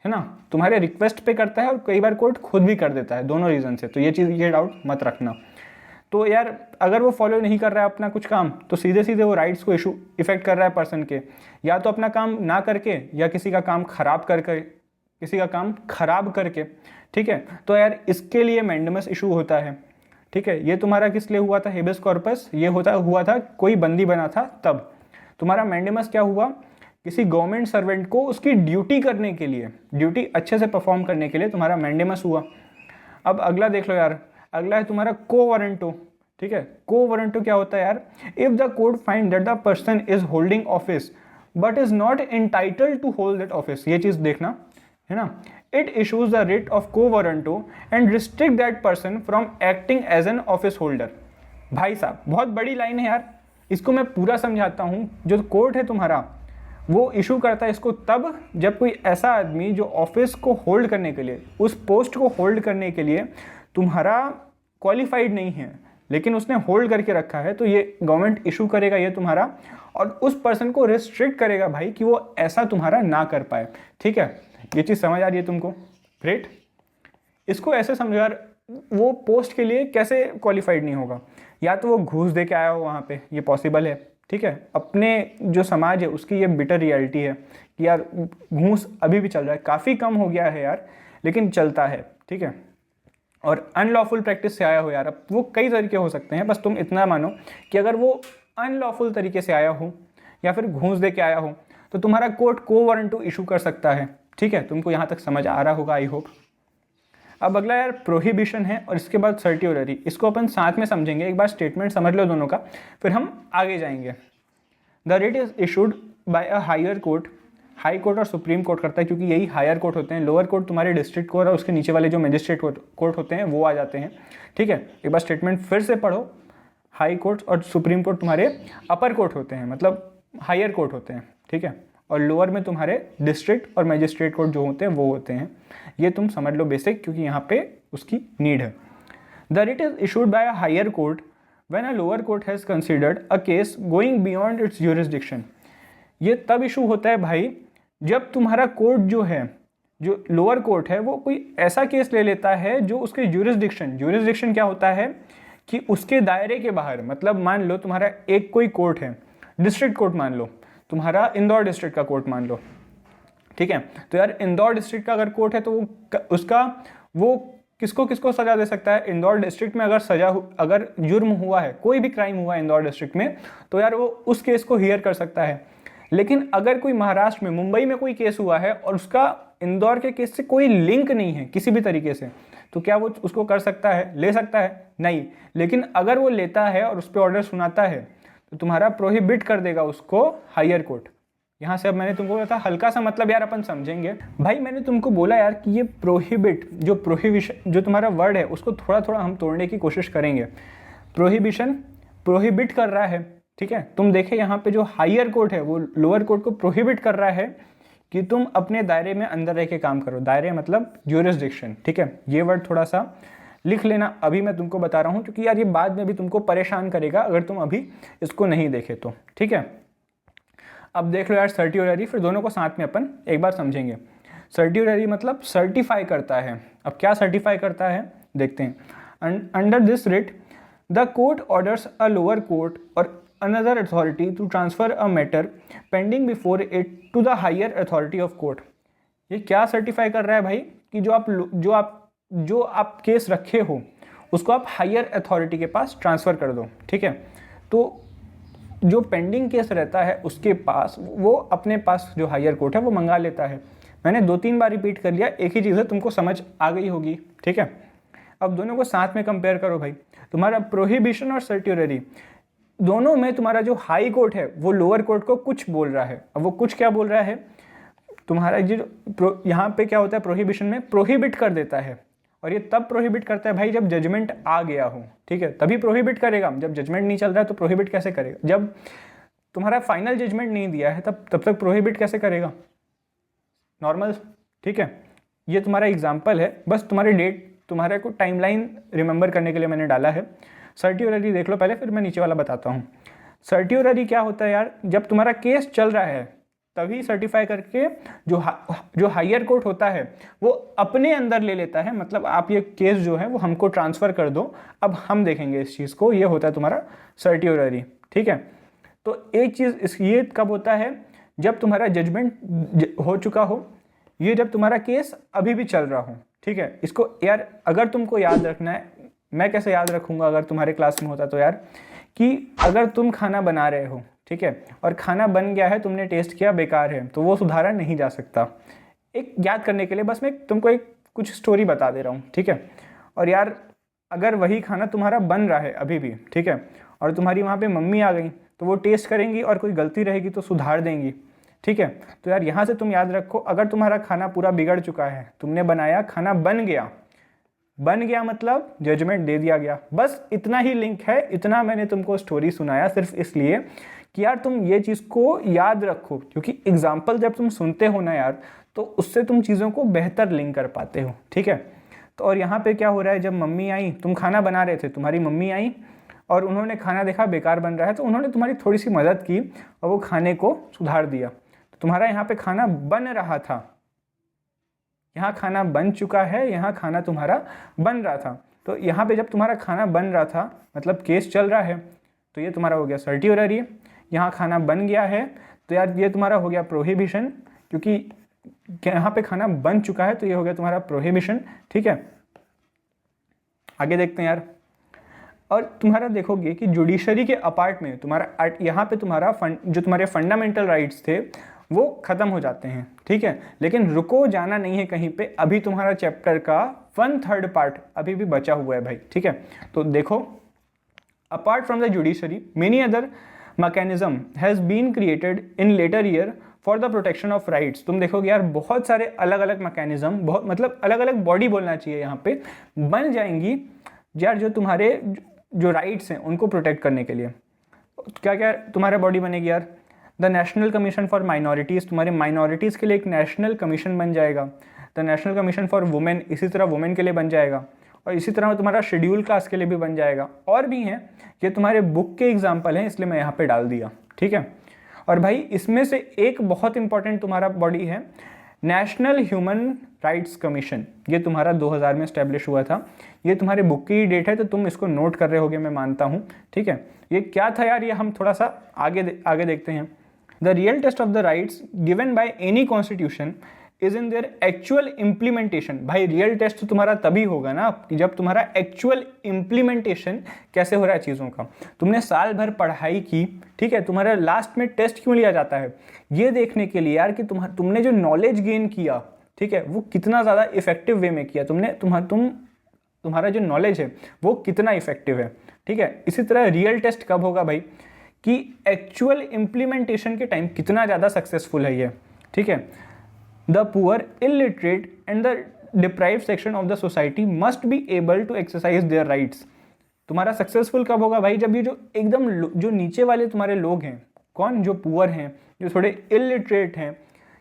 है ना। तुम्हारे रिक्वेस्ट पे करता है और कई बार कोर्ट खुद भी कर देता है, दोनों रीज़न से, तो ये डाउट मत रखना। तो यार अगर वो फॉलो नहीं कर रहा है अपना कुछ काम तो सीधे वो राइट्स को इफेक्ट कर रहा है पर्सन के, या तो अपना काम ना करके या किसी का काम खराब करके, ठीक है। तो यार इसके लिए मैंडेमस इशू होता है, ठीक है। ये तुम्हारा किस लिए हुआ था, हेबस कॉर्पस, ये हुआ था कोई बंदी बना था तब। तुम्हारा मैंडेमस क्या हुआ, किसी गवर्नमेंट सर्वेंट को उसकी ड्यूटी करने के लिए, ड्यूटी अच्छे से परफॉर्म करने के लिए तुम्हारा मैंडेमस हुआ। अब अगला देख लो यार, अगला है तुम्हारा को वारंटो, ठीक है। को वारंटो क्या होता है यार, if the court find that the person is holding office but is not entitled to hold that office, ये चीज देखना, है ना। It issues the writ of quo warranto and restrict that person from acting as an office holder. भाई साहब बहुत बड़ी line है यार, इसको मैं पूरा समझाता हूँ। जो कोर्ट है तुम्हारा वो इशू करता है इसको तब जब कोई ऐसा आदमी जो ऑफिस को होल्ड करने के लिए, उस पोस्ट को होल्ड करने के लिए तुम्हारा क्वालिफाइड नहीं है लेकिन उसने होल्ड करके रखा है, तो ये गवर्नमेंट इशू करेगा ये तुम्हारा, और उस पर्सन को रिस्ट्रिक्ट करेगा भाई कि वो ऐसा तुम्हारा ना कर पाए, ठीक है। ये चीज़ समझ आ रही है तुमको, ग्रेट। इसको ऐसे समझो यार, वो पोस्ट के लिए कैसे क्वालिफाइड नहीं होगा, या तो वो घूस दे के आया हो वहाँ पे, ये पॉसिबल है, ठीक है। अपने जो समाज है उसकी ये बिटर रियलिटी है कि यार घूस अभी भी चल रहा है, काफ़ी कम हो गया है यार लेकिन चलता है, ठीक है। और अनलॉफुल प्रैक्टिस से आया हो यार, अब वो कई तरीके हो सकते हैं, बस तुम इतना मानो कि अगर वो अनलॉफुल तरीके से आया हो या फिर घूस दे के आया हो तो तुम्हारा कोर्ट को वारंटो इशू कर सकता है, ठीक है। तुमको यहाँ तक समझ आ रहा होगा आई होप। अब अगला यार प्रोहिबिशन है और इसके बाद सर्टियोररी, इसको अपन साथ में समझेंगे, एक बार स्टेटमेंट समझ लो दोनों का फिर हम आगे जाएंगे। The writ is issued by a higher court, high court और सुप्रीम कोर्ट करता है क्योंकि यही हायर कोर्ट होते हैं, लोअर कोर्ट तुम्हारे डिस्ट्रिक्ट कोर्ट और उसके नीचे वाले जो मजिस्ट्रेट कोर्ट होते हैं वो आ जाते हैं, ठीक है। एक बार स्टेटमेंट फिर से पढ़ो, हाई कोर्ट और सुप्रीम कोर्ट तुम्हारे अपर कोर्ट होते हैं, मतलब हायर कोर्ट होते हैं, ठीक है। और लोअर में तुम्हारे डिस्ट्रिक्ट और मैजिस्ट्रेट कोर्ट जो होते हैं वो होते हैं। ये तुम समझ लो बेसिक, क्योंकि यहाँ पे उसकी नीड है। The writ is issued by a higher court when a lower court has considered a case going beyond its jurisdiction. ये तब इशू होता है भाई जब तुम्हारा कोर्ट जो है, जो लोअर कोर्ट है, वो कोई ऐसा केस ले लेता है जो उसके ज्यूरिसडिक्शन क्या होता है कि उसके दायरे के बाहर, मतलब मान लो तुम्हारा एक कोई कोर्ट है, डिस्ट्रिक्ट कोर्ट मान लो, तुम्हारा इंदौर डिस्ट्रिक्ट का कोर्ट मान लो, ठीक है। तो यार इंदौर डिस्ट्रिक्ट का अगर कोर्ट है तो वो किसको किसको सजा दे सकता है। इंदौर डिस्ट्रिक्ट में अगर जुर्म हुआ है, कोई भी क्राइम हुआ है इंदौर डिस्ट्रिक्ट में, तो यार वो उस केस को हियर कर सकता है। लेकिन अगर कोई महाराष्ट्र में, मुंबई में कोई केस हुआ है और उसका इंदौर के केस से कोई लिंक नहीं है किसी भी तरीके से, तो क्या वो उसको कर सकता है, ले सकता है? नहीं। लेकिन अगर वो लेता है और उस पर ऑर्डर सुनाता है तो तुम्हारा प्रोहिबिट कर देगा उसको हायर कोर्ट। यहाँ से अब मैंने तुमको बोला था हल्का सा मतलब यार अपन समझेंगे। भाई मैंने तुमको बोला यार कि ये प्रोहिबिट, जो प्रोहिबिशन, जो तुम्हारा वर्ड है उसको थोड़ा थोड़ा हम तोड़ने की कोशिश करेंगे। प्रोहिबिशन प्रोहिबिट कर रहा है, ठीक है। तुम देखे यहाँ पे जो हायर कोर्ट है वो लोअर कोर्ट को प्रोहिबिट कर रहा है कि तुम अपने दायरे में अंदर रह के काम करो। दायरे मतलब ज्यूरिसडिक्शन, ठीक है। ये वर्ड थोड़ा सा लिख लेना, अभी मैं तुमको बता रहा हूँ, क्योंकि यार ये बाद में भी तुमको परेशान करेगा अगर तुम अभी इसको नहीं देखे तो, ठीक है। अब देख लो यार सर्टियोररी, फिर दोनों को साथ में अपन एक बार समझेंगे। सर्टियोररी मतलब सर्टिफाई करता है। अब क्या सर्टिफाई करता है देखते हैं। Under this writ the court orders a lower court or another authority to transfer a matter pending before it to the higher authority of court. ये क्या सर्टिफाई कर रहा है भाई कि जो आप केस रखे हो उसको आप हायर अथॉरिटी के पास ट्रांसफ़र कर दो, ठीक है। तो जो पेंडिंग केस रहता है उसके पास, वो अपने पास जो हायर कोर्ट है वो मंगा लेता है। मैंने 2-3 बार रिपीट कर लिया, एक ही चीज़ है, तुमको समझ आ गई होगी, ठीक है। अब दोनों को साथ में कंपेयर करो भाई। तुम्हारा प्रोहिबिशन और सर्टियोररी, दोनों में तुम्हारा जो हाई कोर्ट है वो लोअर कोर्ट को कुछ बोल रहा है। अब वो कुछ क्या बोल रहा है, तुम्हारा जो यहाँ पे क्या होता है, प्रोहिबिशन में प्रोहिबिट कर देता है। और ये तब प्रोहिबिट करता है भाई जब जजमेंट आ गया हो, ठीक है, तभी प्रोहिबिट करेगा। जब जजमेंट नहीं चल रहा है तो प्रोहिबिट कैसे करेगा? जब तुम्हारा फाइनल जजमेंट नहीं दिया है तब तक प्रोहिबिट कैसे करेगा? नॉर्मल, ठीक है। ये तुम्हारा एग्जाम्पल है, बस तुम्हारे को टाइमलाइन रिमेंबर करने के लिए मैंने डाला है। सर्टियोररी देख लो पहले, फिर मैं नीचे वाला बताता हूँ। सर्टियोररी क्या होता है यार, जब तुम्हारा केस चल रहा है तभी सर्टिफाई करके जो हायर कोर्ट होता है वो अपने अंदर ले लेता है, मतलब आप ये केस जो है वो हमको ट्रांसफ़र कर दो, अब हम देखेंगे इस चीज़ को। ये होता है तुम्हारा सर्टियोररी, ठीक है। तो एक चीज़ ये कब होता है, जब तुम्हारा जजमेंट हो चुका हो, ये जब तुम्हारा केस अभी भी चल रहा हो, ठीक है। इसको यार अगर तुमको याद रखना है, मैं कैसे याद रखूँगा अगर तुम्हारे क्लास में होता तो यार, कि अगर तुम खाना बना रहे हो, ठीक है, और खाना बन गया है, तुमने टेस्ट किया, बेकार है, तो वो सुधारा नहीं जा सकता। एक याद करने के लिए बस मैं तुमको एक कुछ स्टोरी बता दे रहा हूँ, ठीक है। और यार अगर वही खाना तुम्हारा बन रहा है अभी भी, ठीक है, और तुम्हारी वहाँ पे मम्मी आ गई तो वो टेस्ट करेंगी और कोई गलती रहेगी तो सुधार देंगी, ठीक है। तो यार यहाँ से तुम याद रखो, अगर तुम्हारा खाना पूरा बिगड़ चुका है, तुमने बनाया, खाना बन गया मतलब जजमेंट दे दिया गया, बस इतना ही लिंक है। इतना मैंने तुमको स्टोरी सुनाया सिर्फ इसलिए कि यार तुम ये चीज़ को याद रखो, क्योंकि एग्जाम्पल जब तुम सुनते हो ना यार, तो उससे तुम चीज़ों को बेहतर लिंक कर पाते हो, ठीक है। तो और यहाँ पे क्या हो रहा है, जब मम्मी आई, तुम खाना बना रहे थे, तुम्हारी मम्मी आई और उन्होंने खाना देखा बेकार बन रहा है, तो उन्होंने तुम्हारी थोड़ी सी मदद की और वो खाने को सुधार दिया। तो तुम्हारा यहाँ पे खाना बन रहा था, यहाँ खाना बन चुका है, यहाँ खाना तुम्हारा बन रहा था। तो यहाँ पे जब तुम्हारा खाना बन रहा था मतलब केस चल रहा है, तो ये तुम्हारा हो गया सर्टियोररी। यहाँ खाना बन गया है तो यार ये तुम्हारा हो गया प्रोहिबिशन, क्योंकि यहाँ पे खाना बन चुका है, तो ये हो गया तुम्हारा प्रोहिबिशन, ठीक है। आगे देखते हैं यार। और तुम्हारा देखोगे कि जुडिशरी के अपार्ट में तुम्हारा यहाँ पे तुम्हारा जो तुम्हारे फंडामेंटल राइट्स थे वो ख़त्म हो जाते हैं, ठीक है। लेकिन रुको, जाना नहीं है कहीं पे, अभी तुम्हारा चैप्टर का 1/3 पार्ट अभी भी बचा हुआ है भाई, ठीक है। तो देखो, apart from the judiciary many other mechanism has been created in later year for the protection of rights. तुम देखोगे यार बहुत सारे अलग अलग मैकेनिज्म, बहुत मतलब अलग अलग बॉडी बोलना चाहिए यहाँ पे, बन जाएंगी यार, जो तुम्हारे जो राइट्स हैं उनको प्रोटेक्ट करने के लिए क्या क्या तुम्हारा बॉडी बनेगी यार, the national commission for minorities, तुम्हारे माइनॉरिटीज़ के लिए एक नेशनल कमीशन बन जाएगा। The national commission for women इसी तरह वुमेन के लिए बन जाएगा, और इसी तरह तुम्हारा शेड्यूल कास्ट के लिए भी बन जाएगा। और भी हैं, ये तुम्हारे बुक के एग्जाम्पल हैं इसलिए मैं यहाँ पे डाल दिया, ठीक है। और भाई इसमें से एक बहुत इंपॉर्टेंट तुम्हारा बॉडी है नेशनल ह्यूमन राइट्स कमीशन, ये तुम्हारा 2000 में स्टैब्लिश हुआ था। ये तुम्हारे बुक की डेट है तो तुम इसको नोट कर रहे होगे, मैं मानता हूँ, ठीक है। ये क्या था यार, ये हम थोड़ा सा आगे देखते हैं। The real test of the rights given by any constitution is in their actual implementation. भाई रियल टेस्ट तो तुम्हारा तभी होगा ना कि जब तुम्हारा एक्चुअल इम्प्लीमेंटेशन कैसे हो रहा है चीज़ों का। तुमने साल भर पढ़ाई की, ठीक है, तुम्हारा लास्ट में टेस्ट क्यों लिया जाता है, ये देखने के लिए यार कि तुमने जो नॉलेज गेन किया, ठीक है, वो कितना ज़्यादा इफेक्टिव वे में किया तुम्हारा जो नॉलेज है वो कितना इफेक्टिव है, ठीक है। इसी तरह रियल टेस्ट कब होगा भाई, कि एक्चुअल इम्प्लीमेंटेशन के टाइम कितना ज़्यादा सक्सेसफुल है ये, ठीक है। The poor, illiterate and the deprived section of the society must be able to exercise their rights. तुम्हारा सक्सेसफुल कब होगा भाई, जब ये जो एकदम जो नीचे वाले तुम्हारे लोग हैं, कौन, जो पुअर हैं, जो थोड़े इलिटरेट हैं,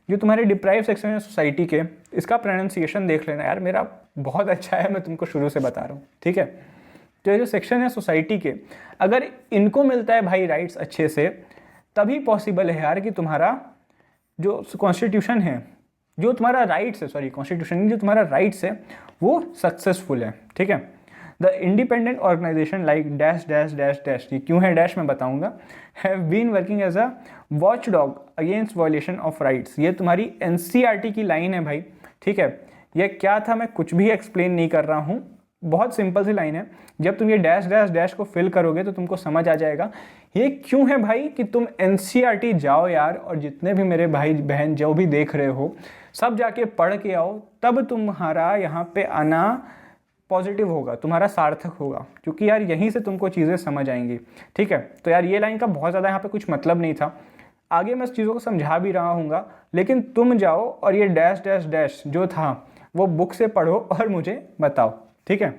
जो तुम्हारे डिप्राइव सेक्शन है सोसाइटी के, इसका प्रोनाउंसिएशन देख लेना यार, मेरा बहुत अच्छा है, मैं तुमको शुरू से बता रहा हूँ, ठीक है। तो ये जो सेक्शन है सोसाइटी के, अगर इनको मिलता है भाई राइट्स अच्छे से, तभी पॉसिबल है यार कि तुम्हारा जो कॉन्स्टिट्यूशन है, जो तुम्हारा राइट्स है, सॉरी कॉन्स्टिट्यूशन, जो तुम्हारा राइट्स है वो सक्सेसफुल है, ठीक है। The independent organisation like dash dash dash dash, ये क्यों है डैश मैं बताऊंगा, have been working as a watch dog against violation of rights. ये तुम्हारी एनसीईआरटी की लाइन है भाई, ठीक है। ये क्या था मैं कुछ भी एक्सप्लेन नहीं कर रहा हूँ, बहुत सिंपल सी लाइन है। जब तुम ये डैश डैश डैश को फिल करोगे तो तुमको समझ आ जाएगा ये क्यों है भाई, कि तुम एनसीईआरटी जाओ यार, और जितने भी मेरे भाई बहन जो भी देख रहे हो सब जाके पढ़ के आओ, तब तुम्हारा यहाँ पे आना पॉजिटिव होगा, तुम्हारा सार्थक होगा, क्योंकि यार यहीं से तुमको चीज़ें समझ आएंगी, ठीक है। तो यार ये लाइन का बहुत ज़्यादा यहाँ पे कुछ मतलब नहीं था, आगे मैं इस चीज़ों को समझा भी रहा हूँगा, लेकिन तुम जाओ और ये डैश डैश डैश जो था वो बुक से पढ़ो और मुझे बताओ, ठीक है।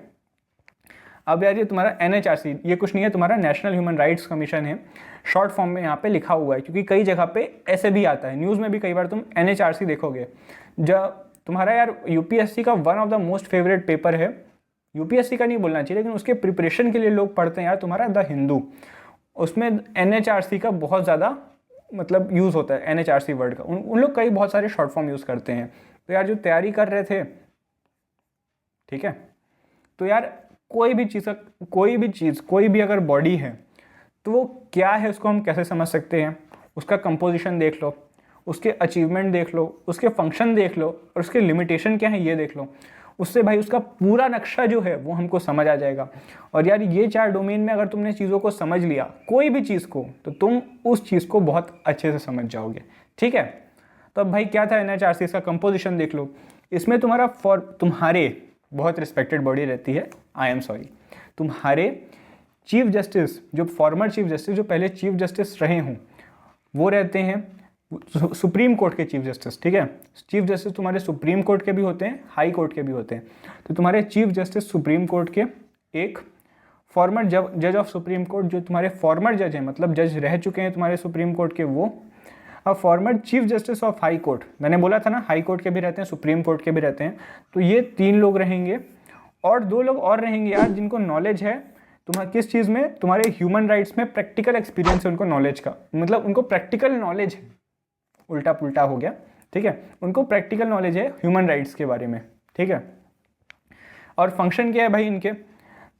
अब यार ये तुम्हारा एनएचआरसी, ये कुछ नहीं है, तुम्हारा नेशनल ह्यूमन राइट्स कमीशन है, शॉर्ट फॉर्म में यहाँ पे लिखा हुआ है, क्योंकि कई जगह पे ऐसे भी आता है, न्यूज़ में भी कई बार तुम एनएचआरसी देखोगे। जब तुम्हारा यार यूपीएससी का one of the most favourite paper है, यूपीएससी का नहीं बोलना चाहिए लेकिन उसके प्रिपरेशन के लिए लोग पढ़ते हैं यार, तुम्हारा द हिंदू, उसमें एनएचआरसी का बहुत ज़्यादा मतलब यूज़ होता है, एनएचआरसी वर्ड का, उन लोग कई बहुत सारे शॉर्ट फॉर्म यूज़ करते हैं। तो यार जो तैयारी कर रहे थे, ठीक है, तो यार कोई भी अगर बॉडी है तो वो क्या है, उसको हम कैसे समझ सकते हैं, उसका कंपोजिशन देख लो, उसके अचीवमेंट देख लो, उसके फंक्शन देख लो, और उसके लिमिटेशन क्या है ये देख लो, उससे भाई उसका पूरा नक्शा जो है वो हमको समझ आ जाएगा। और यार ये 4 डोमेन में अगर तुमने चीज़ों को समझ लिया, कोई भी चीज़ को, तो तुम उस चीज़ को बहुत अच्छे से समझ जाओगे, ठीक है। तो अब भाई क्या था एनएचआरसी, इसका कंपोजिशन देख लो। इसमें तुम्हारे बहुत रिस्पेक्टेड बॉडी रहती है, आई एम सॉरी, तुम्हारे चीफ जस्टिस, जो फॉर्मर चीफ जस्टिस, जो पहले चीफ जस्टिस रहे हों, वो रहते हैं सुप्रीम कोर्ट के चीफ जस्टिस, ठीक है। चीफ जस्टिस तुम्हारे सुप्रीम कोर्ट के भी होते हैं, हाई कोर्ट के भी होते हैं। तो तुम्हारे चीफ जस्टिस सुप्रीम कोर्ट के, एक फॉर्मर जज ऑफ सुप्रीम कोर्ट, जो तुम्हारे फॉर्मर जज हैं, मतलब जज रह चुके हैं तुम्हारे सुप्रीम कोर्ट के, वो। अब former chief justice of high court, मैंने बोला था ना हाई कोर्ट के भी रहते हैं, सुप्रीम कोर्ट के भी रहते हैं, तो ये 3 लोग रहेंगे। और 2 लोग और रहेंगे यार, जिनको नॉलेज है तुम्हारे किस चीज़ में, तुम्हारे ह्यूमन राइट्स में प्रैक्टिकल एक्सपीरियंस है उनको, नॉलेज का मतलब उनको प्रैक्टिकल नॉलेज है, उल्टा पुल्टा हो गया, ठीक है, उनको प्रैक्टिकल नॉलेज है ह्यूमन राइट्स के बारे में, ठीक है। और फंक्शन क्या है भाई इनके,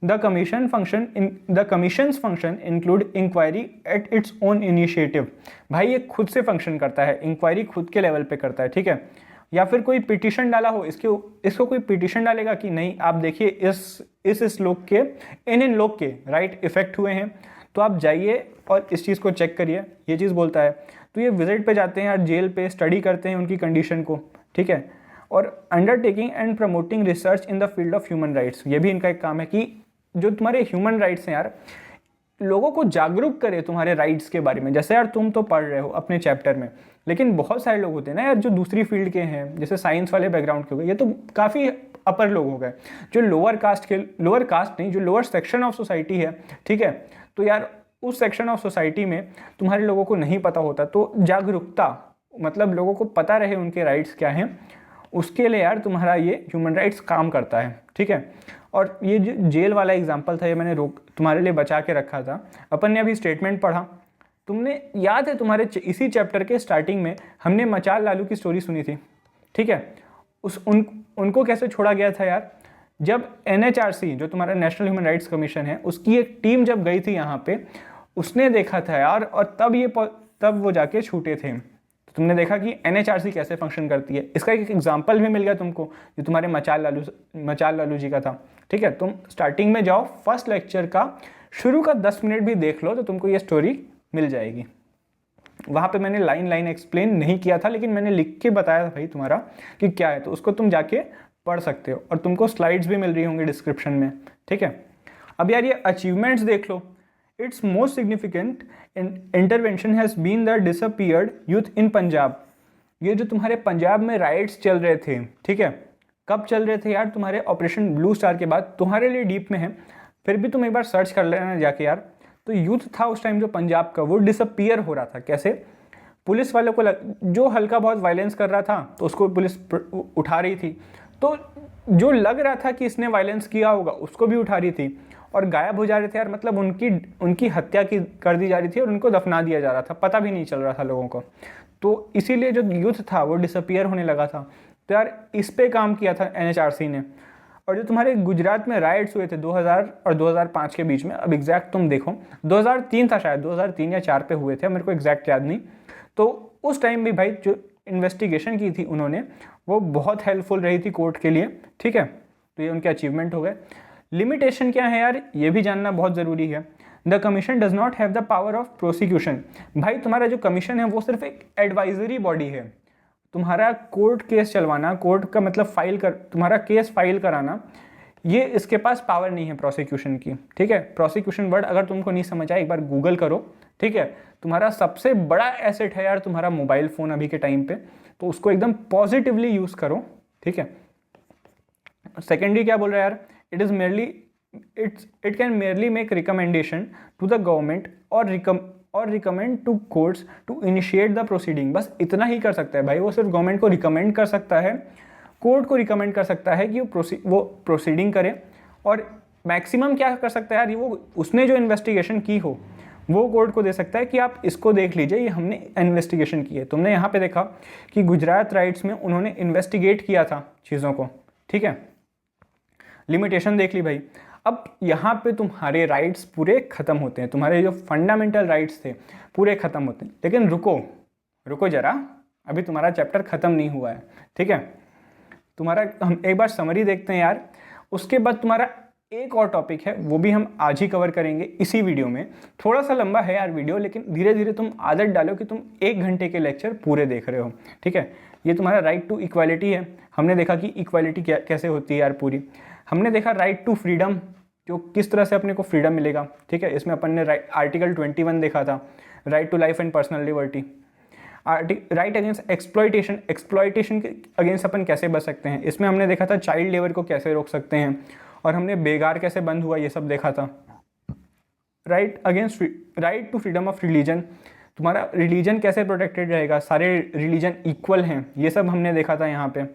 the commissions function include inquiry at its own initiative. भाई ये खुद से फंक्शन करता है, इंक्वायरी खुद के लेवल पे करता है, ठीक है। या फिर कोई पिटीशन डाला हो, इसको कोई पिटीशन डालेगा कि नहीं आप देखिए इस लोग के इन लोग के राइट इफेक्ट हुए हैं, तो आप जाइए और इस चीज़ को चेक करिए, ये चीज़ बोलता है। तो ये विजिट पे जाते हैं यार, जेल पे स्टडी करते हैं उनकी कंडीशन को, ठीक है। और undertaking and promoting research in the field of human rights, ये भी इनका एक काम है कि जो तुम्हारे ह्यूमन राइट्स हैं यार, लोगों को जागरूक करे तुम्हारे राइट्स के बारे में। जैसे यार तुम तो पढ़ रहे हो अपने चैप्टर में, लेकिन बहुत सारे लोग होते हैं ना यार जो दूसरी फील्ड के हैं, जैसे साइंस वाले बैकग्राउंड के हो गए, ये तो काफ़ी अपर लोग हो गए। जो लोअर कास्ट नहीं, जो लोअर सेक्शन ऑफ सोसाइटी है, ठीक है, तो यार उस सेक्शन ऑफ सोसाइटी में तुम्हारे लोगों को नहीं पता होता, तो जागरूकता, मतलब लोगों को पता रहे उनके राइट्स क्या हैं, उसके लिए यार तुम्हारा ये ह्यूमन राइट्स काम करता है, ठीक है। और ये जो जेल वाला एग्जाम्पल था, ये मैंने तुम्हारे लिए बचा के रखा था। अपन ने अभी स्टेटमेंट पढ़ा, तुमने याद है तुम्हारे इसी चैप्टर के स्टार्टिंग में हमने मचाल लालू की स्टोरी सुनी थी, ठीक है। उनको कैसे छोड़ा गया था यार, जब NHRC जो तुम्हारा नेशनल ह्यूमन राइट्स कमीशन है, उसकी एक टीम जब गई थी यहाँ पे, उसने देखा था यार, और तब वो जाके छूटे थे। तो तुमने देखा कि NHRC कैसे फंक्शन करती है। इसका एक एग्जाम्पल भी मिल गया तुमको, जो तुम्हारे मचाल लालू जी का था, ठीक है। तुम स्टार्टिंग में जाओ, फर्स्ट लेक्चर का शुरू का 10 मिनट भी देख लो, तो तुमको ये स्टोरी मिल जाएगी। वहाँ पे मैंने लाइन एक्सप्लेन नहीं किया था, लेकिन मैंने लिख के बताया था भाई तुम्हारा कि क्या है, तो उसको तुम जाके पढ़ सकते हो, और तुमको स्लाइड्स भी मिल रही होंगी डिस्क्रिप्शन में, ठीक है। अब यार ये अचीवमेंट्स देख लो। It's most significant intervention has been the disappeared youth in Punjab. ये जो तुम्हारे पंजाब में राइट्स चल रहे थे, ठीक है, कब चल रहे थे यार, तुम्हारे ऑपरेशन ब्लू स्टार के बाद। तुम्हारे लिए डीप में है, फिर भी तुम एक बार सर्च कर लेना जाके यार। तो यूथ था उस टाइम जो पंजाब का, वो डिसअपीयर हो रहा था। कैसे? पुलिस वालों को जो हल्का बहुत वायलेंस कर रहा था, तो उसको पुलिस उठा रही थी, तो जो लग रहा था कि इसने वायलेंस किया होगा, उसको भी उठा रही थी, और गायब हो जा रहे थे यार, मतलब उनकी हत्या कर दी जा रही थी, और उनको दफना दिया जा रहा था, पता भी नहीं चल रहा था लोगों को। तो इसीलिए जो यूथ था वो डिसअपीयर होने लगा था। तो यार इस पे काम किया था NHRC ने। और जो तुम्हारे गुजरात में राइट्स हुए थे 2000 और 2005 के बीच में, अब एग्जैक्ट तुम देखो, 2003 था शायद, 2003 या 4 पे हुए थे, मेरे को एग्जैक्ट याद नहीं। तो उस टाइम भी भाई जो इन्वेस्टिगेशन की थी उन्होंने, वो बहुत हेल्पफुल रही थी कोर्ट के लिए, ठीक है। तो ये उनके अचीवमेंट हो गए। लिमिटेशन क्या है यार, ये भी जानना बहुत ज़रूरी है। The commission does not have the power of prosecution. भाई तुम्हारा जो कमीशन है वो सिर्फ एक एडवाइजरी बॉडी है। तुम्हारा कोर्ट केस चलवाना, कोर्ट का मतलब तुम्हारा केस फाइल कराना, ये इसके पास पावर नहीं है प्रोसिक्यूशन की, ठीक है। प्रोसिक्यूशन वर्ड अगर तुमको नहीं समझ आए, एक बार गूगल करो, ठीक है। तुम्हारा सबसे बड़ा एसेट है यार तुम्हारा मोबाइल फ़ोन अभी के टाइम पे, तो उसको एकदम पॉजिटिवली यूज़ करो, ठीक है। सेकेंडरी क्या बोल रहा है यार, it can merely make recommendation to the government or recommend to courts to initiate the proceeding. बस इतना ही कर सकता है भाई, वो सिर्फ गवर्नमेंट को रिकमेंड कर सकता है, कोर्ट को रिकमेंड कर सकता है कि वो प्रोसीडिंग करे। और मैक्सिमम क्या कर सकता है यार, वो उसने जो इन्वेस्टिगेशन की हो वो कोर्ट को दे सकता है कि आप इसको देख लीजिए, ये हमने इन्वेस्टिगेशन की है। तुमने यहाँ पे देखा कि गुजरात राइट्स में उन्होंने इन्वेस्टिगेट किया था चीज़ों को, ठीक है। लिमिटेशन देख ली भाई। अब यहाँ पे तुम्हारे राइट्स पूरे ख़त्म होते हैं, तुम्हारे जो फंडामेंटल राइट्स थे पूरे ख़त्म होते हैं। लेकिन रुको ज़रा, अभी तुम्हारा चैप्टर ख़त्म नहीं हुआ है, ठीक है। हम एक बार समरी देखते हैं यार, उसके बाद तुम्हारा एक और टॉपिक है, वो भी हम आज ही कवर करेंगे इसी वीडियो में। थोड़ा सा लंबा है यार वीडियो, लेकिन धीरे धीरे तुम आदत डालो कि तुम 1 घंटे के लेक्चर पूरे देख रहे हो, ठीक है। ये तुम्हारा राइट टू इक्वालिटी है। हमने देखा कि इक्वालिटी कैसे होती है यार पूरी। हमने देखा राइट टू फ्रीडम, जो किस तरह से अपने को फ्रीडम मिलेगा, ठीक है। इसमें अपन ने आर्टिकल 21 देखा था, right to life and personal liberty. Right against exploitation के अगेंस्ट अपन कैसे बच सकते हैं, इसमें हमने देखा था चाइल्ड लेबर को कैसे रोक सकते हैं, और हमने बेगार कैसे बंद हुआ ये सब देखा था। Right to freedom of religion, तुम्हारा रिलीजन कैसे प्रोटेक्टेड रहेगा, सारे रिलीजन इक्वल हैं, ये सब हमने देखा था यहाँ पे,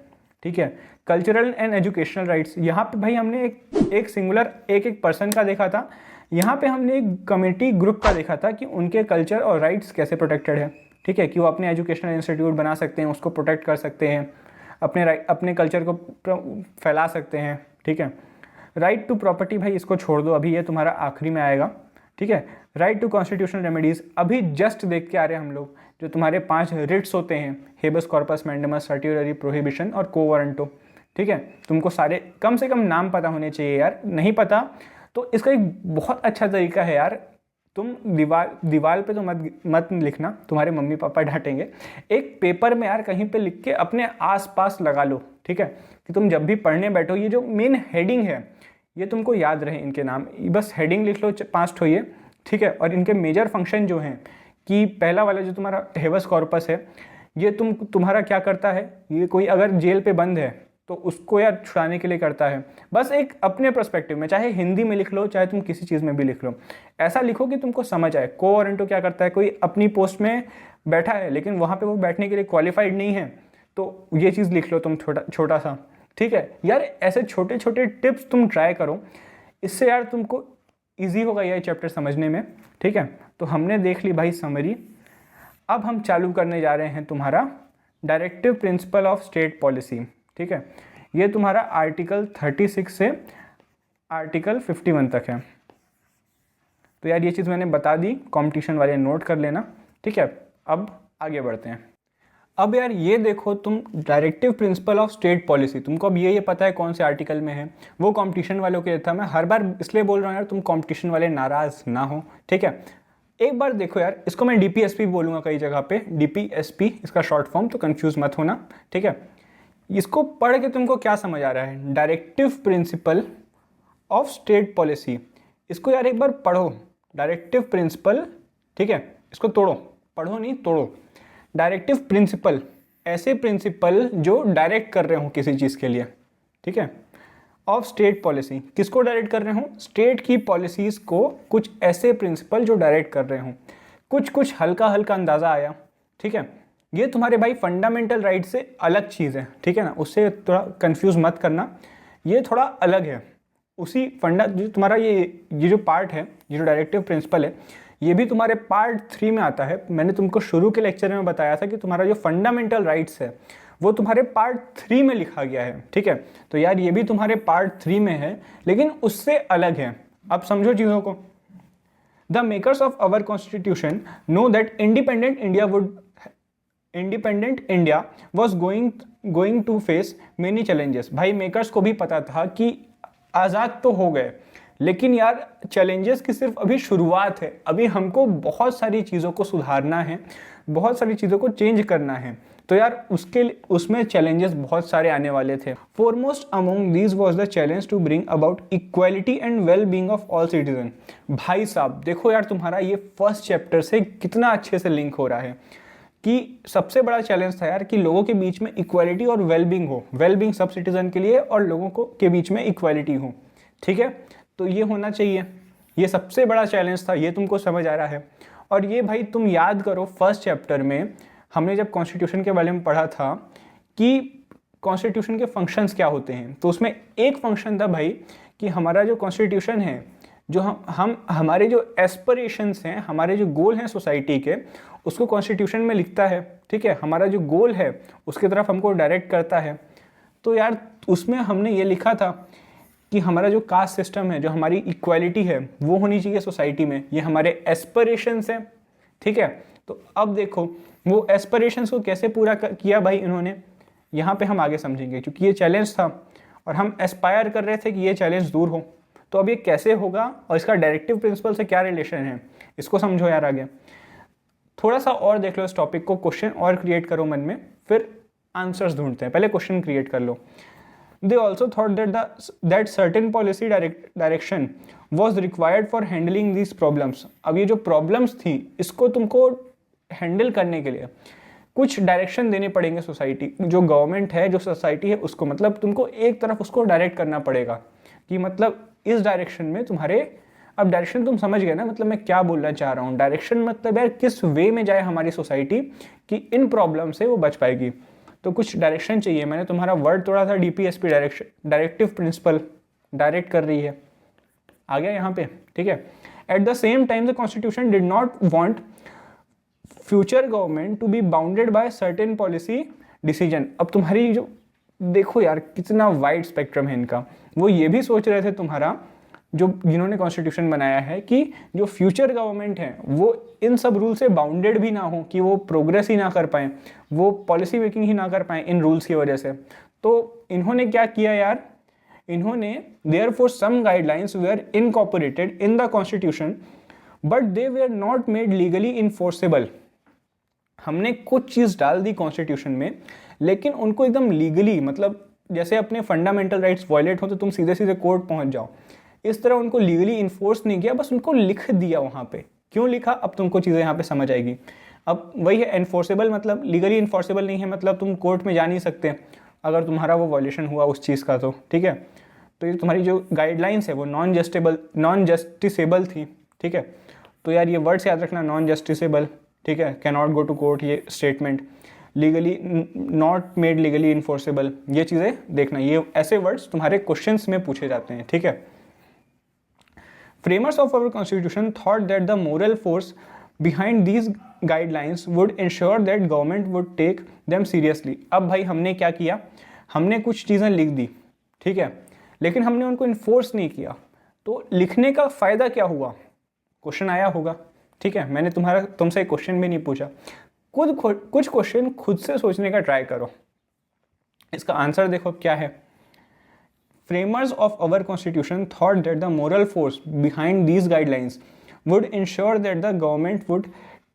ठीक है। कल्चरल एंड एजुकेशनल राइट्स, यहाँ पे भाई हमने एक सिंगुलर एक पर्सन का देखा था, यहाँ पे हमने एक कम्युनिटी ग्रुप का देखा था कि उनके कल्चर और राइट्स कैसे प्रोटेक्टेड है, ठीक है। कि वो अपने एजुकेशनल इंस्टीट्यूट बना सकते हैं, उसको प्रोटेक्ट कर सकते हैं, अपने कल्चर को फैला सकते हैं, ठीक है। राइट टू प्रॉपर्टी भाई इसको छोड़ दो, अभी ये तुम्हारा आखिरी में आएगा, ठीक है। राइट टू कॉन्स्टिट्यूशनल रेमेडीज़ अभी जस्ट देख के आ रहे हैं हम लोग, जो तुम्हारे 5 रिट्स होते हैं, हेबस कॉर्पस, मैंडेमस, सर्टियरी प्रोहिबिशन और को वारंटो, ठीक है। तुमको सारे कम से कम नाम पता होने चाहिए यार, नहीं पता तो इसका एक बहुत अच्छा तरीका है यार, तुम दीवार पे तो मत लिखना, तुम्हारे मम्मी पापा डांटेंगे। एक पेपर में यार कहीं पे लिख के अपने आसपास लगा लो, ठीक है, कि तुम जब भी पढ़ने बैठो ये जो मेन हेडिंग है ये तुमको याद रहे, इनके नाम बस हेडिंग लिख लो 5 ठो ये, ठीक है। और इनके मेजर फंक्शन जो हैं, कि पहला वाला जो तुम्हारा हेबस कॉर्पस है, ये तुम्हारा क्या करता है, ये कोई अगर जेल पे बंद है, तो उसको यार छुड़ाने के लिए करता है। बस एक अपने पर्सपेक्टिव में, चाहे हिंदी में लिख लो चाहे तुम किसी चीज़ में भी लिख लो, ऐसा लिखो कि तुमको समझ आए। को वारंटो क्या करता है, कोई अपनी पोस्ट में बैठा है लेकिन वहाँ पे वो बैठने के लिए क्वालिफाइड नहीं है, तो ये चीज़ लिख लो तुम छोटा सा, ठीक है यार। ऐसे छोटे छोटे टिप्स तुम ट्राई करो, इससे यार तुमको ईजी होगा ये चैप्टर समझने में, ठीक है। तो हमने देख ली भाई समरी। अब हम चालू करने जा रहे हैं तुम्हारा directive principle of state policy, ठीक है। ये तुम्हारा आर्टिकल 36 से आर्टिकल 51 तक है। तो यार ये चीज़ मैंने बता दी, कंपटीशन वाले नोट कर लेना, ठीक है। अब आगे बढ़ते हैं। अब यार ये देखो तुम, directive principle of state policy, तुमको अब ये पता है कौन से आर्टिकल में है। वो कंपटीशन वालों के लिए था, मैं हर बार इसलिए बोल रहा हूँ यार तुम कंपटीशन वाले नाराज़ ना हो, ठीक है। एक बार देखो यार, इसको मैं डीपीएसपी बोलूँगा कई जगह पे, डीपीएसपी इसका शॉर्ट फॉर्म, तो कंफ्यूज मत होना, ठीक है। इसको पढ़ के तुमको क्या समझ आ रहा है, directive principle of state policy, इसको यार एक बार पढ़ो। डायरेक्टिव प्रिंसिपल, ठीक है, इसको तोड़ो, पढ़ो नहीं तोड़ो। डायरेक्टिव प्रिंसिपल, ऐसे प्रिंसिपल जो डायरेक्ट कर रहे हो किसी चीज़ के लिए, ठीक है। ऑफ स्टेट पॉलिसी, किसको डायरेक्ट कर रहे हो, स्टेट की पॉलिसीज़ को कुछ ऐसे प्रिंसिपल जो डायरेक्ट कर रहे हो। कुछ हल्का हल्का अंदाज़ा आया, ठीक है। ये तुम्हारे भाई फंडामेंटल राइट से अलग चीज़ है, ठीक है ना, उससे थोड़ा कंफ्यूज मत करना, ये थोड़ा अलग है। उसी जो तुम्हारा ये जो पार्ट है, ये जो डायरेक्टिव प्रिंसिपल है, ये भी तुम्हारे पार्ट 3 में आता है। मैंने तुमको शुरू के लेक्चर में बताया था कि तुम्हारा जो फंडामेंटल राइट्स है वो तुम्हारे पार्ट 3 में लिखा गया है, ठीक है। तो यार ये भी तुम्हारे पार्ट 3 में है, लेकिन उससे अलग है। अब समझो चीज़ों को। The makers of our constitution know that independent India was going to face many challenges. भाई मेकर्स को भी पता था कि आज़ाद तो हो गए, लेकिन यार चैलेंजेस की सिर्फ अभी शुरुआत है। अभी हमको बहुत सारी चीज़ों को सुधारना है, बहुत सारी चीज़ों को चेंज करना है। तो यार उसमें चैलेंजेस बहुत सारे आने वाले थे। Foremost among these was the challenge to bring about equality and well being of all citizen. भाई साहब देखो यार, तुम्हारा ये फर्स्ट चैप्टर से कितना अच्छे से लिंक हो रहा है कि सबसे बड़ा चैलेंज था यार कि लोगों के बीच में इक्वालिटी और वेलबींग हो, वेलबींग सब सिटीजन के लिए और लोगों को के बीच में इक्वालिटी हो, ठीक है। तो ये होना चाहिए, ये सबसे बड़ा चैलेंज था, ये तुमको समझ आ रहा है। और ये भाई तुम याद करो, फर्स्ट चैप्टर में हमने जब कॉन्स्टिट्यूशन के बारे में पढ़ा था कि कॉन्स्टिट्यूशन के फंक्शंस क्या होते हैं, तो उसमें एक फंक्शन था भाई कि हमारा जो कॉन्स्टिट्यूशन है, जो हम हमारे जो एस्पिरेशंस हैं, हमारे जो गोल हैं सोसाइटी के, उसको कॉन्स्टिट्यूशन में लिखता है, ठीक है। हमारा जो गोल है उसकी तरफ हमको डायरेक्ट करता है। तो यार उसमें हमने ये लिखा था कि हमारा जो कास्ट सिस्टम है, जो हमारी इक्वालिटी है, वो होनी चाहिए सोसाइटी में। ये हमारे एस्पिरेशंस हैं, ठीक है। तो अब देखो वो एस्पिरेशंस को कैसे पूरा किया भाई इन्होंने, यहाँ पे हम आगे समझेंगे, क्योंकि ये चैलेंज था और हम एस्पायर कर रहे थे कि ये चैलेंज दूर हो। तो अब ये कैसे होगा और इसका डायरेक्टिव प्रिंसिपल से क्या रिलेशन है, इसको समझो यार आगे। थोड़ा सा और देख लो इस टॉपिक को, क्वेश्चन और क्रिएट करो मन में, फिर आंसर्स ढूंढते हैं। पहले क्वेश्चन क्रिएट कर लो। They also thought that certain policy direction was required for handling these problems. अब ये जो प्रॉब्लम्स थी, इसको तुमको हैंडल करने के लिए कुछ डायरेक्शन देने पड़ेंगे सोसाइटी, जो गवर्नमेंट है, जो सोसाइटी है उसको, मतलब तुमको एक तरफ उसको डायरेक्ट करना पड़ेगा कि मतलब इस डायरेक्शन में तुम्हारे, अब डायरेक्शन तुम समझ गए ना, मतलब मैं क्या बोलना चाह रहा हूँ। डायरेक्शन मतलब यार किस वे में जाए हमारी सोसाइटी कि इन प्रॉब्लम से वो बच पाएगी। तो कुछ डायरेक्शन चाहिए। मैंने तुम्हारा वर्ड तोड़ा था, DPSP, direction, directive principle, direct कर रही है, आ गया यहाँ पे, ठीक है। At the same time the constitution did not want future government to be bounded by certain policy decision. अब तुम्हारी जो देखो यार कितना वाइड स्पेक्ट्रम है इनका, वो ये भी सोच रहे थे तुम्हारा जो जिन्होंने कॉन्स्टिट्यूशन बनाया है कि जो फ्यूचर गवर्नमेंट है वो इन सब रूल से बाउंडेड भी ना हो, कि वो प्रोग्रेस ही ना कर पाए, वो पॉलिसी मेकिंग ही ना कर पाए इन रूल्स की वजह से। तो इन्होंने क्या किया यार, इन्होंने therefore some guidelines were incorporated in the constitution but they were not made legally enforceable. हमने कुछ चीज़ डाल दी कॉन्स्टिट्यूशन में, लेकिन उनको एकदम लीगली, मतलब जैसे अपने फंडामेंटल राइट्स वायलेट हो तो तुम सीधे सीधे कोर्ट पहुंच जाओ, इस तरह उनको लीगली इन्फोर्स नहीं किया, बस उनको लिख दिया वहाँ पे। क्यों लिखा, अब तुमको चीज़ें यहाँ पे समझ आएगी। अब वही है, एनफोर्सेबल मतलब लीगली इन्फोर्सेबल नहीं है, मतलब तुम कोर्ट में जा नहीं सकते, अगर तुम्हारा वो वॉल्यूशन हुआ उस चीज़ का, तो ठीक है। तो ये तुम्हारी जो गाइडलाइंस है वो नॉन जस्टिसेबल थी, ठीक है। तो यार ये वर्ड्स याद रखना, नॉन जस्टिसेबल, ठीक है, can not go to court, ये statement, legally not made legally enforceable, ये चीज़ें देखना, ये ऐसे वर्ड्स तुम्हारे क्वेश्चंस में पूछे जाते हैं, ठीक है। Framers of our constitution thought that the moral force behind these guidelines would ensure that government would take them seriously. अब भाई हमने क्या किया, हमने कुछ चीज़ें लिख दी, ठीक है, लेकिन हमने उनको इन्फोर्स नहीं किया, तो लिखने का फ़ायदा क्या हुआ, क्वेश्चन आया होगा, ठीक है। मैंने तुमसे क्वेश्चन भी नहीं पूछा, कुछ क्वेश्चन खुद से सोचने का ट्राई करो। इसका आंसर देखो क्या है। Framers of our constitution thought that the moral force behind these guidelines would ensure that the government would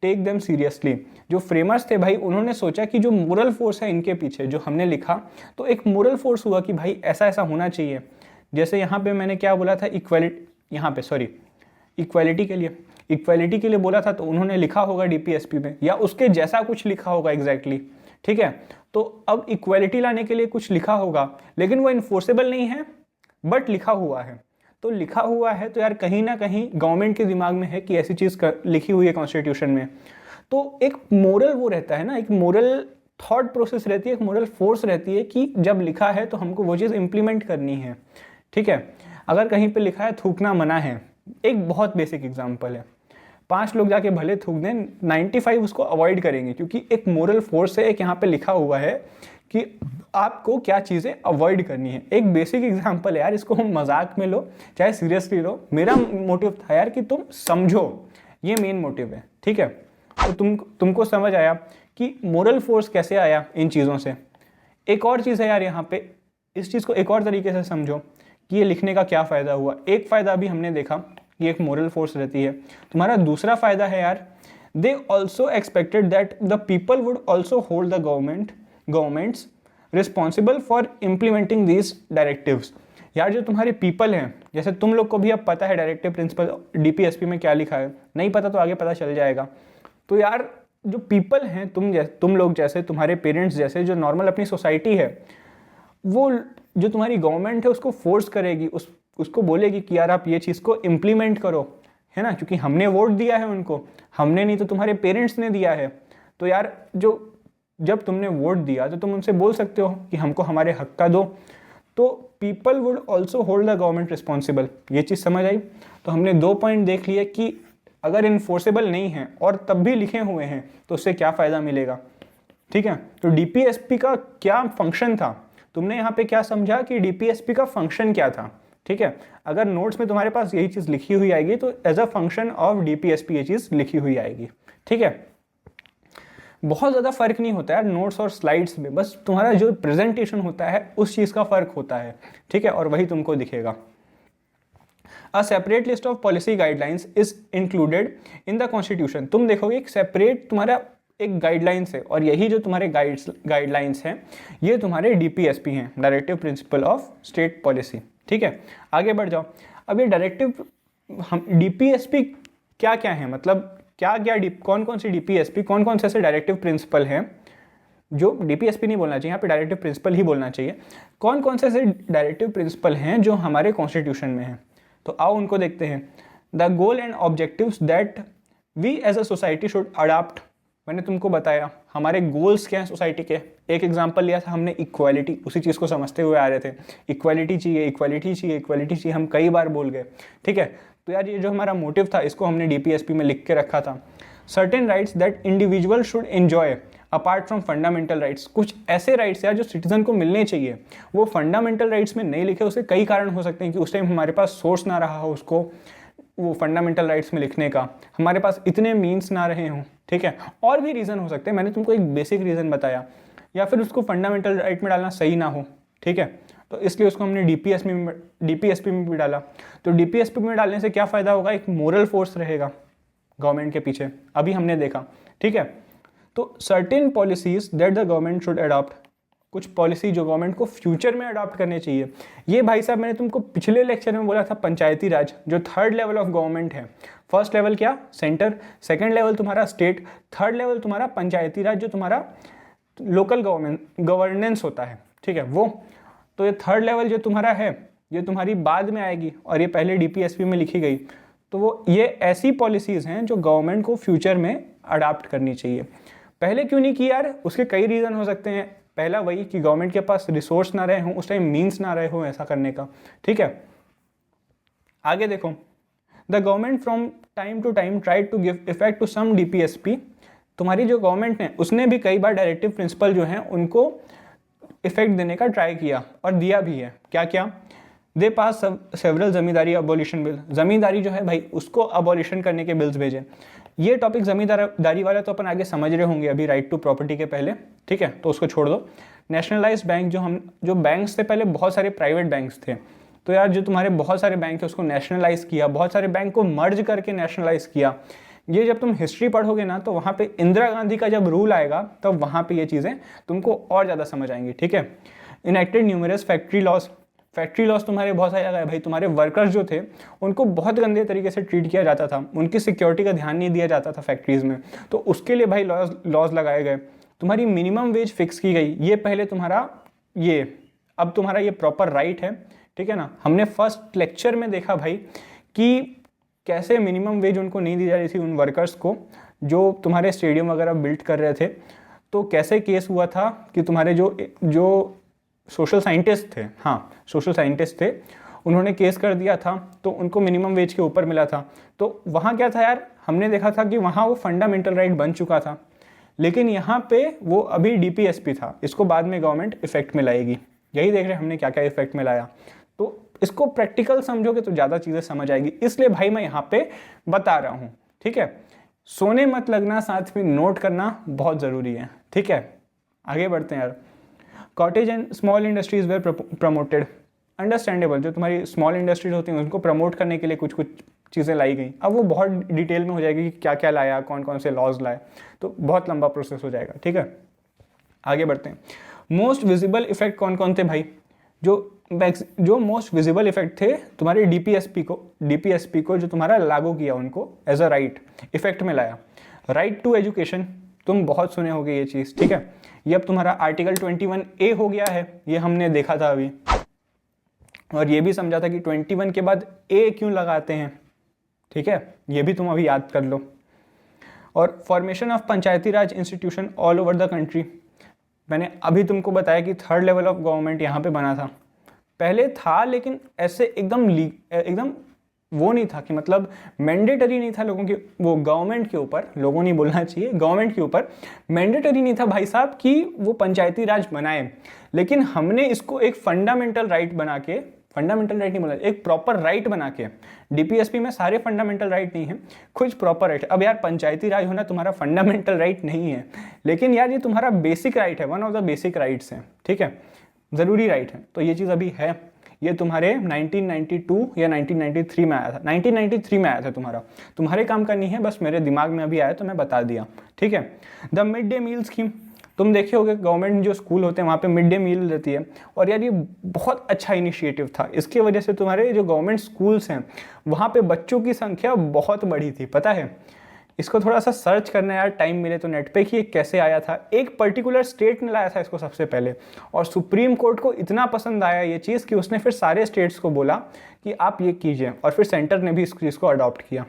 take them seriously. जो फ्रेमर्स थे भाई, उन्होंने सोचा कि जो मोरल फोर्स है इनके पीछे, जो हमने लिखा, तो एक मोरल फोर्स हुआ कि भाई ऐसा ऐसा होना चाहिए। जैसे यहाँ पे मैंने क्या बोला था, इक्वालिटी के लिए बोला था, तो उन्होंने लिखा होगा डीपीएसपी में, या उसके जैसा कुछ लिखा होगा एग्जैक्टली, ठीक है। तो अब इक्वालिटी लाने के लिए कुछ लिखा होगा, लेकिन वो इन्फोर्सेबल नहीं है, बट लिखा हुआ है। तो लिखा हुआ है तो यार कहीं ना कहीं गवर्नमेंट के दिमाग में है कि ऐसी चीज़ लिखी हुई है कॉन्स्टिट्यूशन में, तो एक मोरल वो रहता है ना, एक मोरल थॉट प्रोसेस रहती है, एक मोरल फोर्स रहती है कि जब लिखा है तो हमको वो चीज़ इंप्लीमेंट करनी है, ठीक है। अगर कहीं पे लिखा है थूकना मना है, एक बहुत बेसिक एग्जांपल है, 5 लोग जाके भले थूक दें, 95 उसको अवॉइड करेंगे, क्योंकि एक मोरल फोर्स है, एक यहाँ पे लिखा हुआ है कि आपको क्या चीज़ें अवॉइड करनी है। एक बेसिक एग्जांपल है यार, इसको हम मजाक में लो चाहे सीरियसली लो, मेरा मोटिव था यार कि तुम समझो, ये मेन मोटिव है, ठीक है। तो तुमको समझ आया कि मोरल फोर्स कैसे आया इन चीज़ों से। एक और चीज़ है यार यहाँ पे, इस चीज़ को एक और तरीके से समझो कि ये लिखने का क्या फ़ायदा हुआ। एक फ़ायदा भी हमने देखा कि एक मोरल फोर्स रहती है। तुम्हारा दूसरा फ़ायदा है यार, they also expected that the people would also hold the governments responsible for implementing these directives. यार जो तुम्हारे पीपल हैं, जैसे तुम लोग को भी अब पता है डायरेक्टिव प्रिंसिपल डीपीएसपी में क्या लिखा है, नहीं पता तो आगे पता चल जाएगा। तो यार जो पीपल हैं, तुम लोग जैसे, तुम्हारे पेरेंट्स जैसे, जो नॉर्मल अपनी सोसाइटी है, वो जो तुम्हारी गवर्नमेंट है उसको फोर्स करेगी, उसको बोलेगी कि यार आप ये चीज़ को इम्प्लीमेंट करो, है ना, क्योंकि हमने वोट दिया है उनको, हमने नहीं तो तुम्हारे पेरेंट्स ने दिया है। तो यार जब तुमने वोट दिया तो तुम उनसे बोल सकते हो कि हमको हमारे हक का दो। तो people would also hold the government responsible. ये चीज़ समझ आई। तो हमने 2 पॉइंट देख लिए कि अगर इन्फोर्सेबल नहीं है और तब भी लिखे हुए हैं तो उससे क्या फ़ायदा मिलेगा, ठीक है। तो डीपीएसपी का क्या फंक्शन था, तुमने यहाँ पे क्या समझा कि डीपीएसपी का फंक्शन क्या था, ठीक है। अगर नोट्स में तुम्हारे पास यही चीज़ लिखी हुई आएगी तो as a function of DPSP ये चीज़ लिखी हुई आएगी, ठीक है। बहुत ज़्यादा फर्क नहीं होता है नोट्स और स्लाइड्स में, बस तुम्हारा जो प्रेजेंटेशन होता है उस चीज़ का फर्क होता है, ठीक है, और वही तुमको दिखेगा। A separate list of policy guidelines is included in the constitution. तुम देखोगे एक सेपरेट तुम्हारा एक गाइडलाइंस है, और यही जो तुम्हारे गाइडलाइंस हैं ये तुम्हारे डीपीएसपी हैं, directive principle of state policy, ठीक है। आगे बढ़ जाओ। अब ये डायरेक्टिव डीपीएसपी क्या क्या है, मतलब कौन कौन सी डीपीएसपी, कौन कौन से ऐसे डायरेक्टिव प्रिंसिपल हैं, जो डीपीएसपी नहीं बोलना चाहिए यहाँ पे, डायरेक्टिव प्रिंसिपल ही बोलना चाहिए। कौन कौन से ऐसे डायरेक्टिव प्रिंसिपल हैं जो हमारे कॉन्स्टिट्यूशन में हैं, तो आओ उनको देखते हैं। The goal and objectives that we as a society should adopt. मैंने तुमको बताया हमारे गोल्स क्या हैं सोसाइटी के। एक एग्जांपल लिया था हमने इक्वालिटी, उसी चीज़ को समझते हुए आ रहे थे, इक्वालिटी चाहिए, इक्वालिटी चाहिए, इक्वालिटी चाहिए, हम कई बार बोल गए, ठीक है। तो यार ये जो हमारा मोटिव था इसको हमने डीपीएसपी में लिख के रखा था। Certain rights that individual should enjoy apart from fundamental rights. कुछ ऐसे राइट्स यार जो सिटीजन को मिलने चाहिए, वो फंडामेंटल राइट्स में नहीं लिखे। उसके कई कारण हो सकते हैं कि उस टाइम हमारे पास सोर्स ना रहा हो उसको वो फंडामेंटल राइट्स में लिखने का, हमारे पास इतने मीन्स ना रहे हों, ठीक है। और भी रीज़न हो सकते हैं, मैंने तुमको एक बेसिक रीज़न बताया, या फिर उसको फंडामेंटल राइट में डालना सही ना हो, ठीक है। तो इसलिए उसको हमने डीपीएसपी में भी डाला। तो डीपीएसपी में डालने से क्या फ़ायदा होगा, एक मोरल फोर्स रहेगा गवर्नमेंट के पीछे, अभी हमने देखा, ठीक है। तो certain policies that the government should adopt, कुछ पॉलिसी जो गवर्नमेंट को फ्यूचर में अडॉप्ट करने चाहिए। ये भाई साहब मैंने तुमको पिछले लेक्चर में बोला था, पंचायती राज जो 3rd लेवल ऑफ गवर्नमेंट है। फर्स्ट लेवल क्या, सेंटर, सेकंड लेवल तुम्हारा स्टेट, थर्ड लेवल तुम्हारा पंचायती राज जो तुम्हारा लोकल गवर्नेंस होता है, ठीक है वो। तो ये थर्ड लेवल जो तुम्हारा है ये तुम्हारी बाद में आएगी और ये पहले डीपीएसपी में लिखी गई। तो वो ये ऐसी पॉलिसीज़ हैं जो गवर्नमेंट को फ्यूचर में अडाप्ट करनी चाहिए। पहले क्यों नहीं की यार, उसके कई रीज़न हो सकते हैं। पहला वही कि गवर्नमेंट के पास रिसोर्स ना रहे हों, उस टाइम मीन्स ना रहे हो ऐसा करने का, ठीक है। आगे देखो, the government from time to time try to give effect to some DPSP. तुम्हारी जो गवर्नमेंट है उसने भी कई बार डायरेक्टिव प्रिंसिपल जो हैं उनको इफेक्ट देने का ट्राई किया और दिया भी है। क्या क्या? दे पास सेवरल जमींदारी अबॉलिशन बिल। जमींदारी जो है भाई उसको अबॉलिशन करने के बिल्स भेजे। ये टॉपिक जमींदारी वाला तो अपन आगे समझ रहे होंगे अभी राइट टू प्रॉपर्टी के पहले, ठीक है, तो उसको छोड़ दो। नेशनलाइज बैंक, जो बैंक्स थे पहले बहुत सारे प्राइवेट बैंक्स थे, तो यार जो तुम्हारे बहुत सारे बैंक थे उसको नेशनलाइज किया, बहुत सारे बैंक को मर्ज करके नेशनलाइज किया। ये जब तुम हिस्ट्री पढ़ोगे ना तो वहाँ पे इंदिरा गांधी का जब रूल आएगा तब तो वहाँ पे ये चीज़ें तुमको और ज़्यादा समझ आएंगी, ठीक है। Enacted numerous factory loss. Factory loss तुम्हारे बहुत सारी जगह है भाई। तुम्हारे वर्कर्स जो थे उनको बहुत गंदे तरीके से ट्रीट किया जाता था, उनकी सिक्योरिटी का ध्यान नहीं दिया जाता था फैक्ट्रीज में, तो उसके लिए भाई लॉज लगाए गए। तुम्हारी मिनिमम वेज फिक्स की गई। ये पहले तुम्हारा अब तुम्हारा ये प्रॉपर राइट है, ठीक है ना। हमने फर्स्ट लेक्चर में देखा भाई कि कैसे मिनिमम वेज उनको नहीं दी जा रही थी उन वर्कर्स को जो तुम्हारे स्टेडियम वगैरह बिल्ड कर रहे थे। तो कैसे केस हुआ था कि तुम्हारे जो सोशल साइंटिस्ट थे, हाँ सोशल साइंटिस्ट थे, उन्होंने केस कर दिया था तो उनको मिनिमम वेज के ऊपर मिला था। तो वहाँ क्या था यार, हमने देखा था कि वहाँ वो फंडामेंटल राइट बन चुका था, लेकिन यहाँ पे वो अभी डीपीएसपी था। इसको बाद में गवर्नमेंट इफेक्ट में लाएगी। यही देख रहे हैं हमने क्या क्या इफेक्ट में लाया। तो इसको प्रैक्टिकल समझोगे तो ज़्यादा चीज़ें समझ आएगी, इसलिए भाई मैं यहाँ पे बता रहा हूँ, ठीक है। सोने मत लगना, साथ में नोट करना बहुत ज़रूरी है, ठीक है। आगे बढ़ते हैं यार। Cottage and small industries were promoted. Understandable, जो तुम्हारी स्मॉल इंडस्ट्रीज होती हैं उनको प्रमोट करने के लिए कुछ कुछ चीज़ें लाई गई। अब वो बहुत डिटेल में हो जाएगी कि क्या क्या लाया, कौन कौन से लॉज लाए, तो बहुत लंबा प्रोसेस हो जाएगा, ठीक है। आगे बढ़ते हैं। मोस्ट विजिबल इफेक्ट कौन कौन थे भाई? जो मोस्ट विजिबल इफेक्ट थे तुम्हारे डीपीएसपी को जो तुम्हारा लागू किया उनको एज अ राइट इफेक्ट में लाया। राइट टू एजुकेशन, तुम बहुत सुने होगे ये चीज़, ठीक है। ये अब तुम्हारा आर्टिकल 21A हो गया है, ये हमने देखा था अभी, और ये भी समझा था कि 21 के बाद ए क्यों लगाते हैं, ठीक है, ये भी तुम अभी याद कर लो। और formation of Panchayati Raj institution all over the country, मैंने अभी तुमको बताया कि थर्ड लेवल ऑफ गवर्नमेंट यहाँ पे बना था। पहले था लेकिन ऐसे एकदम वो नहीं था कि मतलब मैंडेटरी नहीं था लोगों के, वो गवर्नमेंट के ऊपर, लोगों नहीं बोलना चाहिए, गवर्नमेंट के ऊपर मैंडेटरी नहीं था भाई साहब कि वो पंचायती राज बनाए। लेकिन हमने इसको एक फंडामेंटल राइट बना के, फंडामेंटल राइट नहीं बोला, एक प्रॉपर राइट बना के, डीपीएसपी में सारे फंडामेंटल राइट नहीं है, कुछ प्रॉपर राइट। अब यार पंचायती राज होना तुम्हारा फंडामेंटल राइट नहीं है, लेकिन यार ये तुम्हारा बेसिक राइट है, one of the basic rights है, ठीक है, ज़रूरी राइट है। तो ये चीज़ अभी है, ये तुम्हारे 1992 या 1993 में आया था, 1993 में आया था तुम्हारे काम का नहीं है, बस मेरे दिमाग में अभी आया तो मैं बता दिया, ठीक है। The mid day meal scheme, तुम देखे होगे गवर्नमेंट जो स्कूल होते हैं वहाँ पे मिड डे मील रहती है, और यार ये बहुत अच्छा इनिशिएटिव था। इसकी वजह से तुम्हारे जो गवर्नमेंट स्कूल्स हैं वहाँ पे बच्चों की संख्या बहुत बढ़ी थी, पता है। इसको थोड़ा सा सर्च करना यार, टाइम मिले तो नेट पे कि ये कैसे आया था। एक पर्टिकुलर स्टेट ने लाया था इसको सबसे पहले, और सुप्रीम कोर्ट को इतना पसंद आया ये चीज़ कि उसने फिर सारे स्टेट्स को बोला कि आप ये कीजिए, और फिर सेंटर ने भी इस चीज़ को अडॉप्ट किया।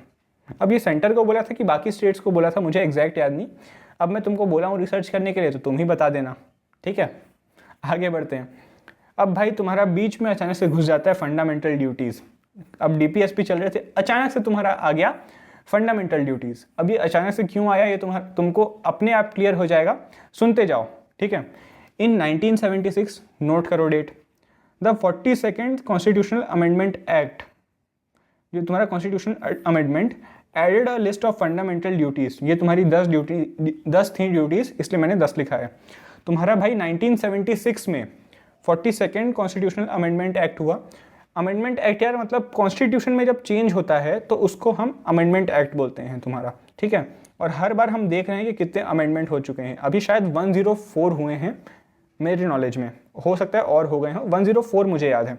अब ये सेंटर को बोला था कि बाकी स्टेट्स को बोला था, मुझे एग्जैक्ट याद नहीं। अब मैं तुमको बोला हूँ रिसर्च करने के लिए, तो तुम ही बता देना, ठीक है। आगे बढ़ते हैं। अब भाई तुम्हारा बीच में अचानक से घुस जाता है फंडामेंटल ड्यूटीज़। अब डीपीएसपी चल रहे थे, अचानक से तुम्हारा आ गया फंडामेंटल ड्यूटीज़। अब ये अचानक से क्यों आया ये तुमको अपने आप क्लियर हो जाएगा, सुनते जाओ, ठीक है। इन 1976, नोट करो डेट, द 42nd कॉन्स्टिट्यूशनल अमेंडमेंट एक्ट, जो तुम्हारा constitutional amendment added a list of fundamental duties. ये तुम्हारी 10 थी ड्यूटीज़, इसलिए मैंने 10 लिखा है। तुम्हारा भाई 1976 में 42nd कॉन्स्टिट्यूशनल अमेंडमेंट एक्ट हुआ। अमेंडमेंट एक्ट यार मतलब कॉन्स्टिट्यूशन में जब चेंज होता है तो उसको हम अमेंडमेंट एक्ट बोलते हैं तुम्हारा, ठीक है। और हर बार हम देख रहे हैं कि कितने अमेंडमेंट हो चुके हैं। अभी शायद 104 हुए हैं मेरे नॉलेज में, हो सकता है और हो गए हों, 104 मुझे याद है।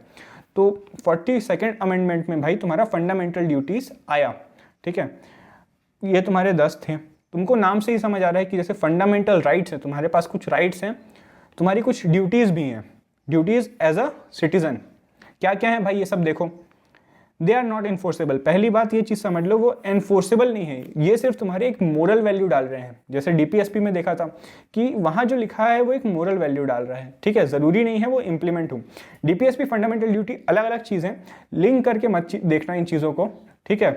तो 42nd अमेंडमेंट में भाई तुम्हारा फंडामेंटल ड्यूटीज़ आया, ठीक है। ये तुम्हारे 10 थे। तुमको नाम से ही समझ आ रहा है कि जैसे फंडामेंटल राइट्स हैं, तुम्हारे पास कुछ राइट्स हैं, तुम्हारी कुछ ड्यूटीज़ भी हैं। Duties as a citizen. क्या क्या है भाई ये सब देखो। They are not enforceable. पहली बात ये चीज़ समझ लो, वो एनफोर्सेबल नहीं है, ये सिर्फ तुम्हारे एक मोरल वैल्यू डाल रहे हैं। जैसे डीपीएसपी में देखा था कि वहाँ जो लिखा है वो एक मोरल वैल्यू डाल रहा है, ठीक है, ज़रूरी नहीं है वो इंप्लीमेंट हो। डीपीएसपी फंडामेंटल ड्यूटी अलग अलग चीज़ें, लिंक करके मत देखना इन चीज़ों को, ठीक है।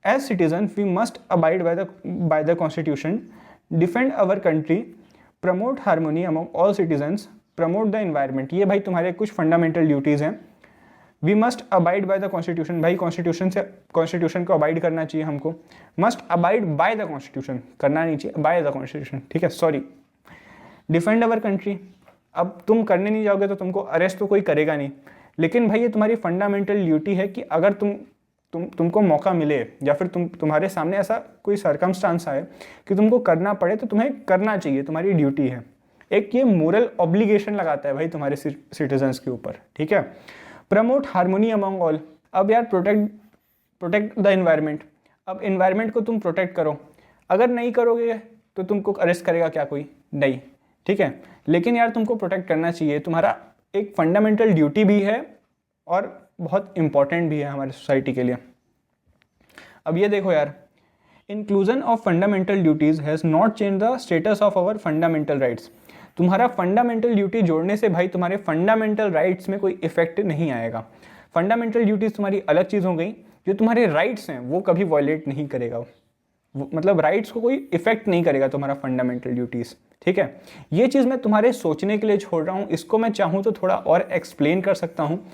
As citizen we must abide by the constitution, defend our country, promote harmony among all citizens, promote the environment. ये भाई तुम्हारे कुछ फंडामेंटल ड्यूटीज़ हैं। We must abide by the constitution, भाई कॉन्स्टिट्यूशन को अबाइड करना चाहिए हमको। Must abide by the constitution, करना नहीं चाहिए, बाय द कॉन्स्टिट्यूशन, ठीक है, सॉरी। डिफेंड अवर कंट्री, अब तुम करने नहीं जाओगे तो तुमको अरेस्ट तो कोई करेगा नहीं, लेकिन भाई ये तुम्हारी फंडामेंटल ड्यूटी है कि अगर तुमको मौका मिले या फिर तुम्हारे सामने ऐसा कोई सर्कमस्टांस आए कि तुमको करना पड़े तो तुम्हें करना चाहिए, तुम्हारी ड्यूटी है। एक ये मोरल ऑब्लिगेशन लगाता है भाई तुम्हारे सिटीजन्स के ऊपर, ठीक है। प्रमोट हार्मोनी अमंग ऑल, अब यार प्रोटेक्ट द एनवायरनमेंट, अब एनवायरनमेंट को तुम प्रोटेक्ट करो। अगर नहीं करोगे तो तुमको अरेस्ट करेगा क्या कोई? नहीं, ठीक है, लेकिन यार तुमको प्रोटेक्ट करना चाहिए, तुम्हारा एक फंडामेंटल ड्यूटी भी है और बहुत इंपॉर्टेंट भी है हमारी सोसाइटी के लिए। अब ये देखो यार, inclusion of fundamental duties has not change the status of our fundamental rights. तुम्हारा फंडामेंटल ड्यूटी जोड़ने से भाई तुम्हारे फंडामेंटल राइट्स में कोई इफेक्ट नहीं आएगा। फंडामेंटल ड्यूटीज़ तुम्हारी अलग चीज़ हो गई, जो तुम्हारे राइट्स हैं वो कभी वॉयलेट नहीं करेगा, मतलब राइट्स को कोई इफेक्ट नहीं करेगा तुम्हारा फंडामेंटल ड्यूटीज़, ठीक है। ये चीज़ मैं तुम्हारे सोचने के लिए छोड़ रहा हूँ, इसको मैं चाहूँ तो थोड़ा और एक्सप्लेन कर सकता हूँ।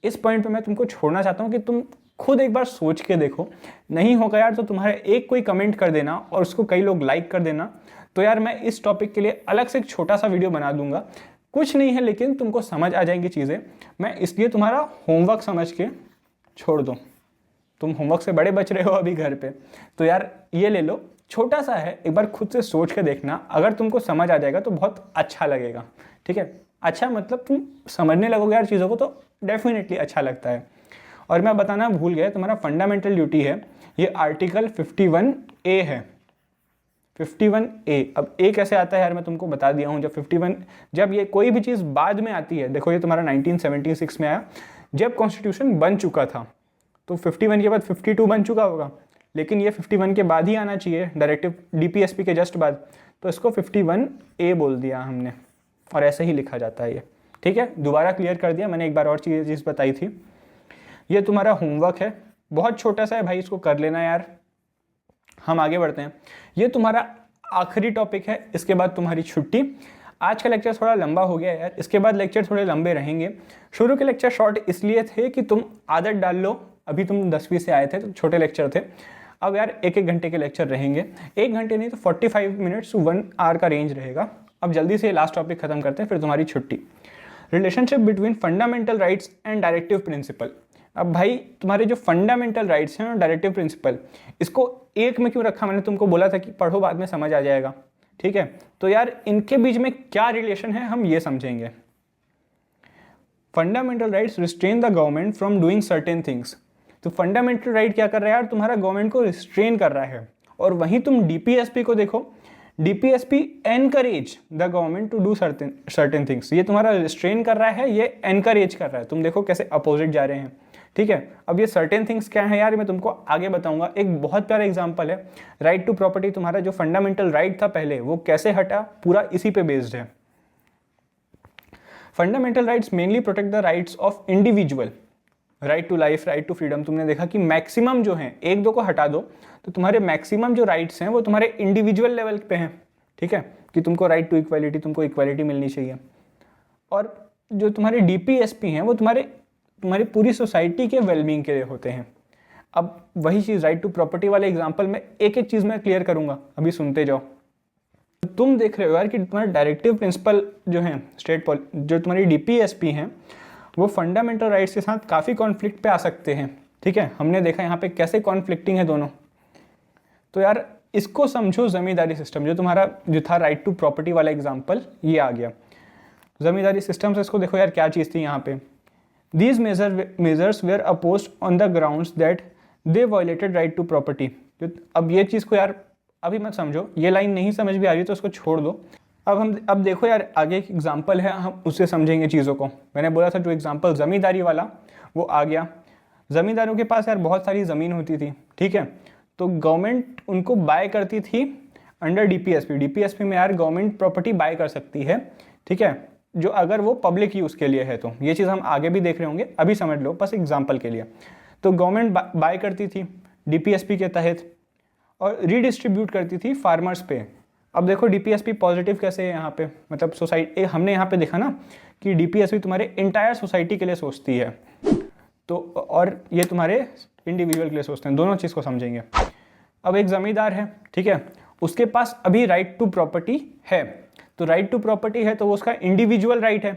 इस पॉइंट पे मैं तुमको छोड़ना चाहता हूँ कि तुम खुद एक बार सोच के देखो। नहीं होगा यार तो तुम्हारे एक कोई कमेंट कर देना और उसको कई लोग लाइक कर देना, तो यार मैं इस टॉपिक के लिए अलग से एक छोटा सा वीडियो बना दूंगा। कुछ नहीं है लेकिन तुमको समझ आ जाएंगी चीज़ें, मैं इसलिए तुम्हारा होमवर्क समझ के छोड़ दो। तुम होमवर्क से बड़े बच रहे हो अभी घर पे, तो यार ये ले लो, छोटा सा है, एक बार खुद से सोच के देखना। अगर तुमको समझ आ जाएगा तो बहुत अच्छा लगेगा, ठीक है। अच्छा मतलब तुम समझने लगोगे यार चीज़ों को तो डेफिनेटली अच्छा लगता है। और मैं बताना भूल गया, तुम्हारा फंडामेंटल ड्यूटी है ये आर्टिकल 51A है, 51A। अब ए कैसे आता है यार मैं तुमको बता दिया हूँ। जब ये कोई भी चीज़ बाद में आती है, देखो ये तुम्हारा 1976 में आया जब कॉन्स्टिट्यूशन बन चुका था, तो 51 के बाद 52 बन चुका होगा, लेकिन ये 51 के बाद ही आना चाहिए, डायरेक्टिव डीपीएसपी के जस्ट बाद, तो इसको 51A बोल दिया हमने और ऐसे ही लिखा जाता है ये, ठीक है। दोबारा क्लियर कर दिया मैंने, एक बार और चीज़ बताई थी। ये तुम्हारा होमवर्क है, बहुत छोटा सा है भाई, इसको कर लेना यार। हम आगे बढ़ते हैं, ये तुम्हारा आखिरी टॉपिक है, इसके बाद तुम्हारी छुट्टी। आज का लेक्चर थोड़ा लंबा हो गया यार, इसके बाद लेक्चर थोड़े लंबे रहेंगे। शुरू के लेक्चर शॉर्ट इसलिए थे कि तुम आदत डाल लो, अभी तुम 10वीं से आए थे तो छोटे लेक्चर थे। अब यार 1-1 घंटे के लेक्चर रहेंगे, 1 घंटे नहीं तो 45 मिनट्स टू 1 आवर का रेंज रहेगा। अब जल्दी से लास्ट टॉपिक खत्म करते हैं, फिर तुम्हारी छुट्टी। Relationship between fundamental rights and directive principle. अब भाई तुम्हारे जो फंडामेंटल राइट्स हैं और डायरेक्टिव प्रिंसिपल, इसको एक में क्यों रखा? मैंने तुमको बोला था कि पढ़ो बाद में समझ आ जाएगा, ठीक है। तो यार इनके बीच में क्या रिलेशन है हम ये समझेंगे। Fundamental rights restrain the government from doing certain things. तो फंडामेंटल राइट क्या कर रहा है यार, तुम्हारा गवर्नमेंट को रिस्ट्रेन कर रहा है। और वहीं तुम डीपीएसपी को देखो, DPSP encourage the government to do certain things. ये तुम्हारा रिस्ट्रेन कर रहा है, ये एनकरेज कर रहा है। तुम देखो कैसे अपोजिट जा रहे हैं, ठीक है। अब ये सर्टेन थिंग्स क्या है यार, मैं तुमको आगे बताऊंगा। एक बहुत प्यारा एग्जांपल है, राइट टू प्रॉपर्टी। तुम्हारा जो फंडामेंटल राइट था पहले, वो कैसे हटा, पूरा इसी पे बेस्ड है। Fundamental rights mainly protect the rights of individual, right to life, right to freedom. तुमने देखा कि मैक्सिमम जो है, 1-2 को हटा दो तो तुम्हारे मैक्सिमम जो राइट्स हैं वो तुम्हारे इंडिविजुअल लेवल पे हैं, ठीक है, कि तुमको राइट टू इक्वालिटी, तुमको इक्वालिटी मिलनी चाहिए। और जो तुम्हारे डीपीएसपी हैं वो तुम्हारी पूरी सोसाइटी के वेलबींग के लिए होते हैं। अब वही चीज़ राइट टू प्रॉपर्टी वाले एग्जाम्पल में एक एक चीज़ मैं क्लियर करूंगा, अभी सुनते जाओ। तुम देख रहे हो यार कि तुम्हारा डायरेक्टिव प्रिंसिपल जो है जो तुम्हारी डीपीएसपी हैं वो फंडामेंटल राइट्स के साथ काफ़ी कॉन्फ्लिक्ट पे आ सकते हैं, ठीक है। हमने देखा यहाँ पे कैसे कॉन्फ्लिक्टिंग है दोनों। तो यार इसको समझो जमींदारी सिस्टम, जो था राइट टू प्रॉपर्टी वाला एग्जाम्पल, ये आ गया जमींदारी सिस्टम से। इसको देखो यार क्या चीज़ थी यहाँ पे, these measures were opposed on the grounds that they violated right to property. अब ये चीज़ को यार अभी मत समझो, ये लाइन नहीं समझ भी आ रही तो उसको छोड़ दो। अब देखो यार, आगे एक एग्जाम्पल है, हम उससे समझेंगे चीज़ों को। मैंने बोला था जो एग्जाम्पल ज़मींदारी वाला वो आ गया। ज़मींदारों के पास यार बहुत सारी ज़मीन होती थी, ठीक है, तो गवर्नमेंट उनको बाय करती थी अंडर डीपीएसपी। डीपीएसपी में यार गवर्नमेंट प्रॉपर्टी बाय कर सकती है, ठीक है, जो अगर वो पब्लिक यूज़ के लिए है। तो ये चीज़ हम आगे भी देख रहे होंगे, अभी समझ लो बस एग्जाम्पल के लिए। तो गवर्नमेंट बाय करती थी डीपीएसपी के तहत और रीडिस्ट्रीब्यूट करती थी फार्मर्स पे। अब देखो डीपीएसपी पॉजिटिव कैसे है यहाँ पे, मतलब सोसाइटी, हमने यहाँ पे देखा ना कि डीपीएसपी तुम्हारे इंटायर सोसाइटी के लिए सोचती है, तो और ये तुम्हारे इंडिविजुअल के लिए सोचते हैं, दोनों चीज़ को समझेंगे। अब एक ज़मींदार है, ठीक है, उसके पास अभी राइट टू प्रॉपर्टी है, तो राइट टू प्रॉपर्टी है तो वो उसका इंडिविजुअल राइट है,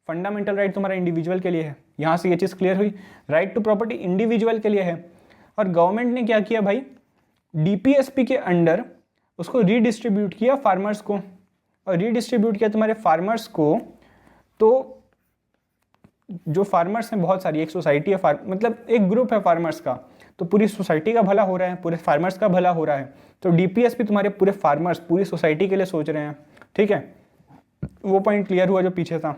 फंडामेंटल राइट तुम्हारा इंडिविजुअल के लिए है। यहाँ से ये चीज़ क्लियर हुई, राइट टू प्रॉपर्टी इंडिविजुअल के लिए है। और गवर्नमेंट ने क्या किया भाई, डीपीएसपी के अंडर उसको रीडिस्ट्रीब्यूट किया फार्मर्स को, और रीडिस्ट्रीब्यूट किया तुम्हारे फार्मर्स को। तो जो फार्मर्स हैं बहुत सारी, एक सोसाइटी है, मतलब एक ग्रुप है फार्मर्स का, तो पूरी सोसाइटी का भला हो रहा है, पूरे फार्मर्स का भला हो रहा है। तो डीपीएसपी तुम्हारे पूरे फार्मर्स, पूरी सोसाइटी के लिए सोच रहे हैं, ठीक है, वो पॉइंट क्लियर हुआ जो पीछे था।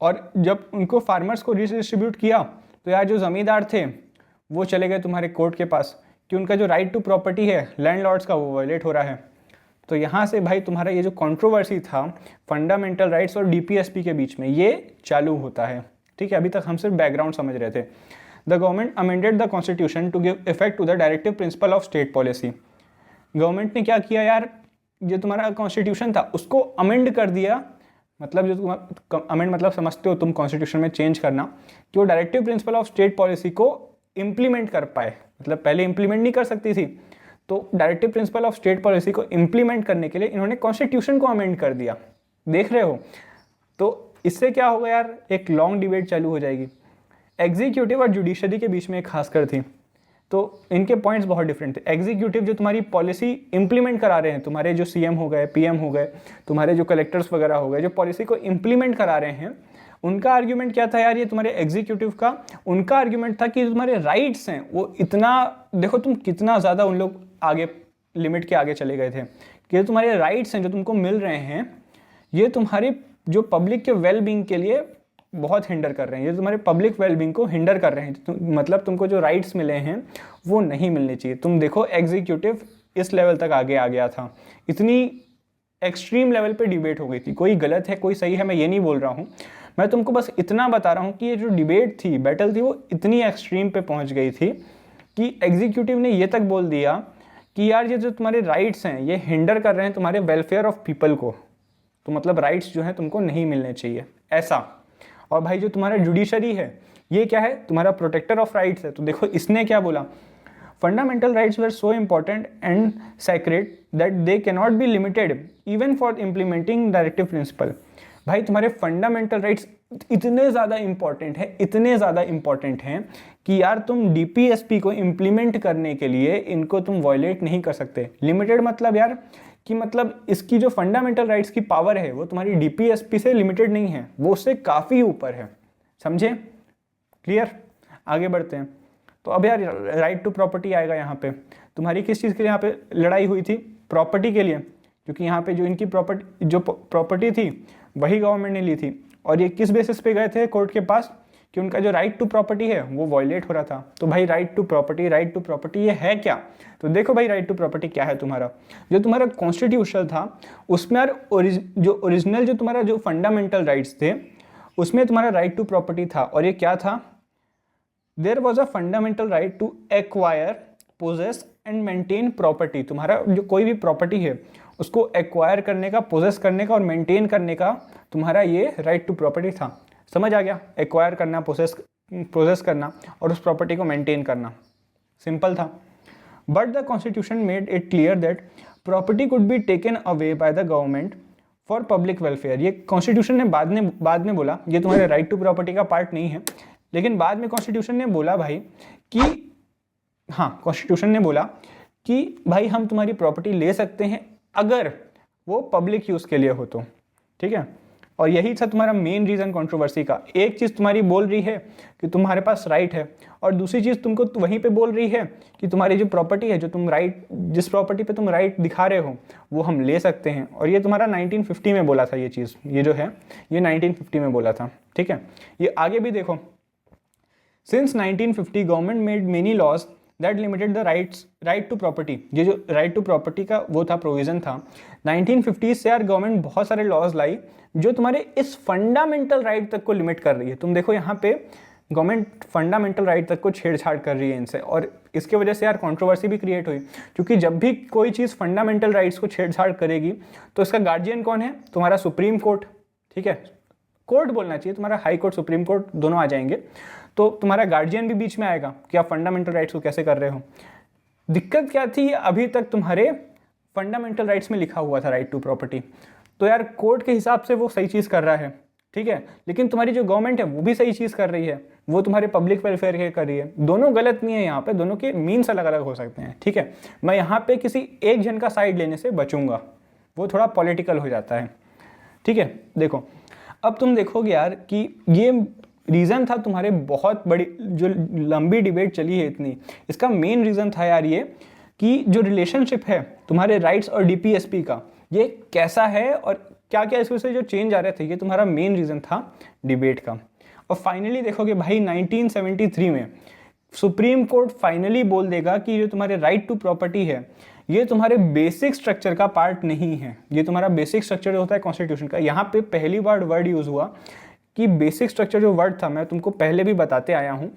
और जब उनको फार्मर्स को रीडिस्ट्रीब्यूट किया तो यार जो ज़मींदार थे वो चले गए तुम्हारे कोर्ट के पास कि उनका जो राइट टू प्रॉपर्टी है लैंडलॉर्ड्स का, वो वायलेट हो रहा है। तो यहाँ से भाई तुम्हारा ये जो कंट्रोवर्सी था फंडामेंटल राइट्स और डीपीएसपी के बीच में, ये चालू होता है, ठीक है। अभी तक हम सिर्फ बैकग्राउंड समझ रहे थे। The government amended the constitution to give effect to the directive principle of state policy. Government ने क्या किया यार, जो तुम्हारा कॉन्स्टिट्यूशन था उसको अमेंड कर दिया, मतलब जो तुम अमेंड मतलब समझते हो तुम कॉन्स्टिट्यूशन में चेंज करना, कि वो directive principle of state policy को इम्प्लीमेंट कर पाए। मतलब पहले इम्प्लीमेंट नहीं कर सकती थी, तो directive principle of state policy को इम्प्लीमेंट करने के लिए इन्होंने कॉन्स्टिट्यूशन को अमेंड कर दिया। देख रहे हो, तो इससे क्या होगा यार, एक लॉन्ग डिबेट चालू हो जाएगी। एग्जीक्यूटिव और जुडिशरी के बीच में एक खासकर थी, तो इनके पॉइंट्स बहुत डिफरेंट थे। एग्जीक्यूटिव जो तुम्हारी पॉलिसी इंप्लीमेंट करा रहे हैं, तुम्हारे जो सीएम हो गए, पीएम हो गए, तुम्हारे जो कलेक्टर्स वगैरह हो गए, जो पॉलिसी को इंप्लीमेंट करा रहे हैं, उनका आर्ग्यूमेंट क्या था यार, ये तुम्हारे एग्जीक्यूटिव का, उनका आर्ग्यूमेंट था कि तुम्हारे राइट्स हैं वो इतना, देखो तुम कितना ज़्यादा उन लोग आगे लिमिट के आगे चले गए थे, कि तुम्हारे राइट्स हैं जो तुमको मिल रहे हैं, ये तुम्हारे जो पब्लिक के वेल बींग के लिए बहुत हिंडर कर रहे हैं, ये तुम्हारे पब्लिक वेलबींग को हिंडर कर रहे हैं। मतलब तुमको जो राइट्स मिले हैं वो नहीं मिलने चाहिए। तुम देखो एग्जीक्यूटिव इस लेवल तक आगे आ गया था, इतनी एक्सट्रीम लेवल पे डिबेट हो गई थी। कोई गलत है कोई सही है मैं ये नहीं बोल रहा हूँ, मैं तुमको बस इतना बता रहा हूँ कि ये जो डिबेट थी, बैटल थी, वो इतनी एक्सट्रीम पे पहुँच गई थी कि एग्जीक्यूटिव ने ये तक बोल दिया कि यार ये जो तुम्हारे राइट्स हैं ये हिंडर कर रहे हैं तुम्हारे वेलफेयर ऑफ पीपल को, तो मतलब राइट्स जो हैं तुमको नहीं मिलने चाहिए, ऐसा। और भाई जो तुम्हारा जुडिशरी है ये क्या है, तुम्हारा प्रोटेक्टर ऑफ राइट्स है। तो देखो इसने क्या बोला, fundamental rights were so important and sacred that they can not B limited even for implementing directive principle. भाई तुम्हारे फंडामेंटल राइट्स इतने ज़्यादा इंपॉर्टेंट है, इतने ज़्यादा इंपॉर्टेंट हैं कि यार तुम डीपीएसपी को इम्प्लीमेंट करने के लिए इनको तुम वायलेट नहीं कर सकते। लिमिटेड मतलब यार कि मतलब इसकी जो फंडामेंटल राइट्स की पावर है वो तुम्हारी डीपीएसपी से लिमिटेड नहीं है, वो उससे काफ़ी ऊपर है, समझे? क्लियर? आगे बढ़ते हैं। तो अब यार राइट टू प्रॉपर्टी आएगा यहाँ पे। तुम्हारी किस चीज़ के लिए यहाँ पे लड़ाई हुई थी? प्रॉपर्टी के लिए, क्योंकि यहाँ पे जो इनकी प्रॉपर्टी थी वही गवर्नमेंट ने ली थी, और ये किस बेसिस पे गए थे कोर्ट के पास कि उनका जो राइट टू प्रॉपर्टी है वो वायलेट हो रहा था। तो भाई राइट टू प्रॉपर्टी ये है क्या? तो देखो भाई राइट टू प्रॉपर्टी क्या है तुम्हारा, जो तुम्हारा कॉन्स्टिट्यूशन था उसमें यार जो ओरिजिनल जो तुम्हारा जो फंडामेंटल राइट्स थे उसमें तुम्हारा राइट टू प्रॉपर्टी था, और ये क्या था, there was a fundamental right to acquire, possess and maintain property. तुम्हारा जो कोई भी प्रॉपर्टी है उसको एक्वायर करने का, पोजेस करने का और मेंटेन करने का तुम्हारा ये राइट टू प्रॉपर्टी था। समझ आ गया? एक्वायर करना, पोजेस करना और उस प्रॉपर्टी को मेंटेन करना, सिंपल था। But the constitution made it clear that property could be taken away by the government for public welfare. ये कॉन्स्टिट्यूशन ने बाद में बोला, ये तुम्हारे राइट टू प्रॉपर्टी का पार्ट नहीं है, लेकिन बाद में कॉन्स्टिट्यूशन ने बोला भाई कि हाँ, कॉन्स्टिट्यूशन ने बोला कि भाई हम तुम्हारी प्रॉपर्टी ले सकते हैं अगर वो पब्लिक यूज़ के लिए हो तो, ठीक है। और यही था तुम्हारा मेन रीज़न कंट्रोवर्सी का। एक चीज़ तुम्हारी बोल रही है कि तुम्हारे पास राइट है, और दूसरी चीज़ तुमको वहीं पे बोल रही है कि तुम्हारी जो प्रॉपर्टी है, जो तुम राइट, जिस प्रॉपर्टी पे तुम राइट दिखा रहे हो वो हम ले सकते हैं। और ये तुम्हारा 1950 में बोला था ये चीज़, ये जो है ये 1950 में बोला था। ठीक है, ये आगे भी देखो, since 1950 government made many laws that limited the right to property. ये जो राइट टू प्रॉपर्टी का वो था, प्रोविज़न था 1950 से यार, गवर्नमेंट बहुत सारे लॉज लाई जो तुम्हारे इस फंडामेंटल राइट तक को लिमिट कर रही है। तुम देखो यहाँ पे गवर्नमेंट फंडामेंटल राइट तक को छेड़छाड़ कर रही है इनसे, और इसके वजह से यार कंट्रोवर्सी भी क्रिएट हुई, क्योंकि जब भी कोई चीज़ फंडामेंटल राइट्स को छेड़छाड़ करेगी तो इसका गार्जियन कौन है? तुम्हारा सुप्रीम कोर्ट। ठीक है, कोर्ट बोलना चाहिए, तुम्हारा हाई कोर्ट सुप्रीम कोर्ट दोनों आ जाएंगे, तो तुम्हारा गार्जियन भी बीच में आएगा कि आप फंडामेंटल राइट्स को कैसे कर रहे हो। दिक्कत क्या थी? अभी तक तुम्हारे फंडामेंटल राइट्स में लिखा हुआ था राइट टू प्रॉपर्टी, तो यार कोर्ट के हिसाब से वो सही चीज़ कर रहा है। ठीक है, लेकिन तुम्हारी जो गवर्नमेंट है वो भी सही चीज़ कर रही है, वो तुम्हारे पब्लिक वेलफेयर के कर रही है। दोनों गलत नहीं है यहाँ पे, दोनों के मीन्स अलग अलग हो सकते हैं। ठीक है, मैं यहाँ पे किसी एक जन का साइड लेने से बचूंगा, वो थोड़ा पॉलिटिकल हो जाता है। ठीक है, देखो अब तुम देखोगे यार कि ये रीज़न था तुम्हारे, बहुत बड़ी जो लंबी डिबेट चली है इतनी, इसका मेन रीज़न था यार ये कि जो रिलेशनशिप है तुम्हारे राइट्स और डीपीएसपी का, ये कैसा है और क्या क्या इसमें से जो चेंज आ रहे थे, ये तुम्हारा मेन रीज़न था डिबेट का। और फाइनली देखोगे भाई 1973 में सुप्रीम कोर्ट फाइनली बोल देगा कि जो तुम्हारे राइट टू प्रॉपर्टी है ये तुम्हारे बेसिक स्ट्रक्चर का पार्ट नहीं है। ये तुम्हारा बेसिक स्ट्रक्चर होता है कॉन्स्टिट्यूशन का। यहाँ पे पहली बार वर्ड यूज़ हुआ कि बेसिक स्ट्रक्चर जो वर्ड था, मैं तुमको पहले भी बताते आया हूँ,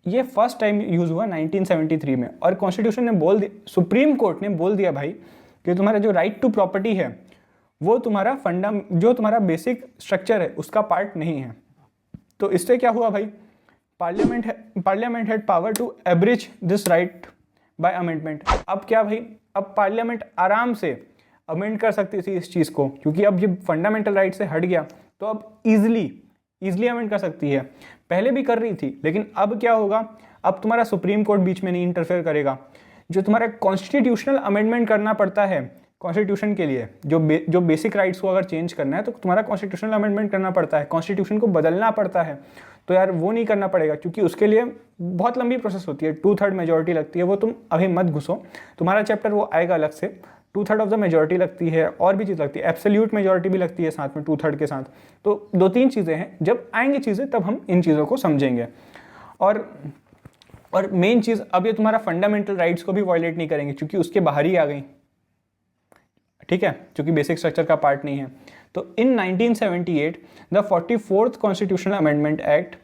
ये फर्स्ट टाइम यूज़ हुआ 1973 में। और कॉन्स्टिट्यूशन ने बोल दिया, सुप्रीम कोर्ट ने बोल दिया भाई कि तुम्हारा जो राइट टू प्रॉपर्टी है वो तुम्हारा जो तुम्हारा बेसिक स्ट्रक्चर है उसका पार्ट नहीं है। तो इससे क्या हुआ भाई, parliament had power to abridge this right by amendment. अब क्या भाई, अब पार्लियामेंट आराम से अमेंड कर सकती थी इस चीज़ को, क्योंकि अब ये फंडामेंटल राइट से हट गया, तो अब ईजिली अमेंड कर सकती है। पहले भी कर रही थी, लेकिन अब क्या होगा, अब तुम्हारा सुप्रीम कोर्ट बीच में नहीं इंटरफेयर करेगा। जो तुम्हारा कॉन्स्टिट्यूशनल अमेंडमेंट करना पड़ता है कॉन्स्टिट्यूशन के लिए, जो बेसिक राइट्स को अगर चेंज करना है तो तुम्हारा कॉन्स्टिट्यूशनल अमेंडमेंट करना पड़ता है, कॉन्स्टिट्यूशन को बदलना पड़ता है। तो यार वो नहीं करना पड़ेगा, क्योंकि उसके लिए बहुत लंबी प्रोसेस होती है, 2/3 मेजोरिटी लगती है। वो तुम अभी मत घुसो, तुम्हारा चैप्टर वो आएगा अलग से। 2/3 ऑफ द मेजोरिटी लगती है, और भी चीज़ लगती है, एब्सोल्यूट मेजोरिटी भी लगती है साथ में 2/3 के साथ। तो 2-3 चीज़ें हैं, जब आएंगी चीज़ें तब हम इन चीज़ों को समझेंगे। और मेन चीज़, अब ये तुम्हारा फंडामेंटल राइट्स को भी वायलेट नहीं करेंगे, क्योंकि उसके बाहर ही आ गई। ठीक है, क्योंकि बेसिक स्ट्रक्चर का पार्ट नहीं है। तो इन 1978 द 44th constitutional amendment act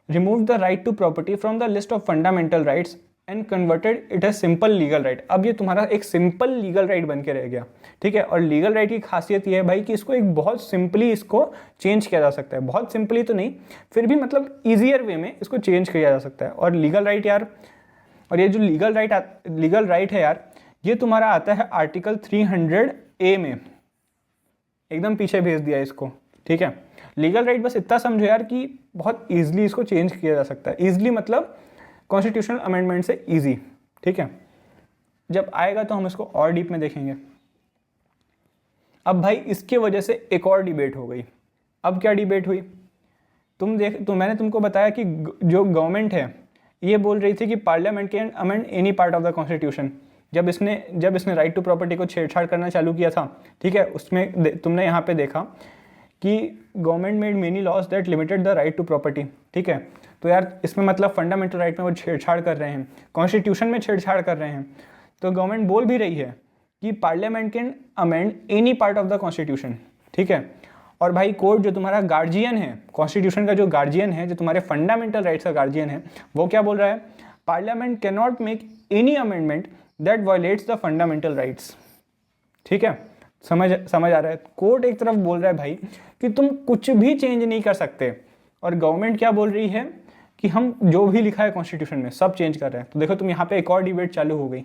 remove the right to property from the list of fundamental rights and converted it as simple legal right. अब ये तुम्हारा एक सिंपल लीगल राइट बन के रह गया। ठीक है, और लीगल राइट की खासियत ये है भाई कि इसको एक बहुत सिंपली इसको चेंज किया जा सकता है। बहुत सिंपली तो नहीं, फिर भी मतलब ईजियर वे में इसको चेंज किया जा सकता है। और लीगल राइट यार, और ये जो लीगल राइट है यार, ये तुम्हारा आता है आर्टिकल 300A में, एकदम पीछे भेज दिया इसको। ठीक है, लीगल राइट बस इतना समझो यार कि बहुत ईजिली इसको चेंज किया जा सकता है। ईजिली मतलब कॉन्स्टिट्यूशनल अमेंडमेंट से ईजी। ठीक है, जब आएगा तो हम इसको और डीप में देखेंगे। अब भाई इसके वजह से एक और डिबेट हो गई। अब क्या डिबेट हुई, तो मैंने तुमको बताया कि जो गवर्नमेंट है ये बोल रही थी कि parliament can amend any part of the constitution. जब इसने राइट टू प्रॉपर्टी को छेड़छाड़ करना चालू किया था, ठीक है, उसमें तुमने यहाँ पे देखा कि government made many laws that limited the right to property. ठीक है, तो यार इसमें मतलब फंडामेंटल राइट में वो छेड़छाड़ कर रहे हैं, कॉन्स्टिट्यूशन में छेड़छाड़ कर रहे हैं। तो गवर्नमेंट बोल भी रही है कि parliament can amend any part of the constitution. ठीक है, और भाई कोर्ट जो तुम्हारा गार्जियन है, कॉन्स्टिट्यूशन का जो गार्जियन है, जो तुम्हारे फंडामेंटल राइट्स का गार्जियन है, वो क्या बोल रहा है, parliament can not make any amendment that violets the fundamental rights. ठीक है, समझ आ रहा है। कोर्ट एक तरफ बोल रहा है भाई कि तुम कुछ भी चेंज नहीं कर सकते, और गवर्नमेंट क्या बोल रही है कि हम जो भी लिखा है कॉन्स्टिट्यूशन में सब चेंज कर रहे हैं। तो देखो तुम यहाँ पे एक और डिबेट चालू हो गई।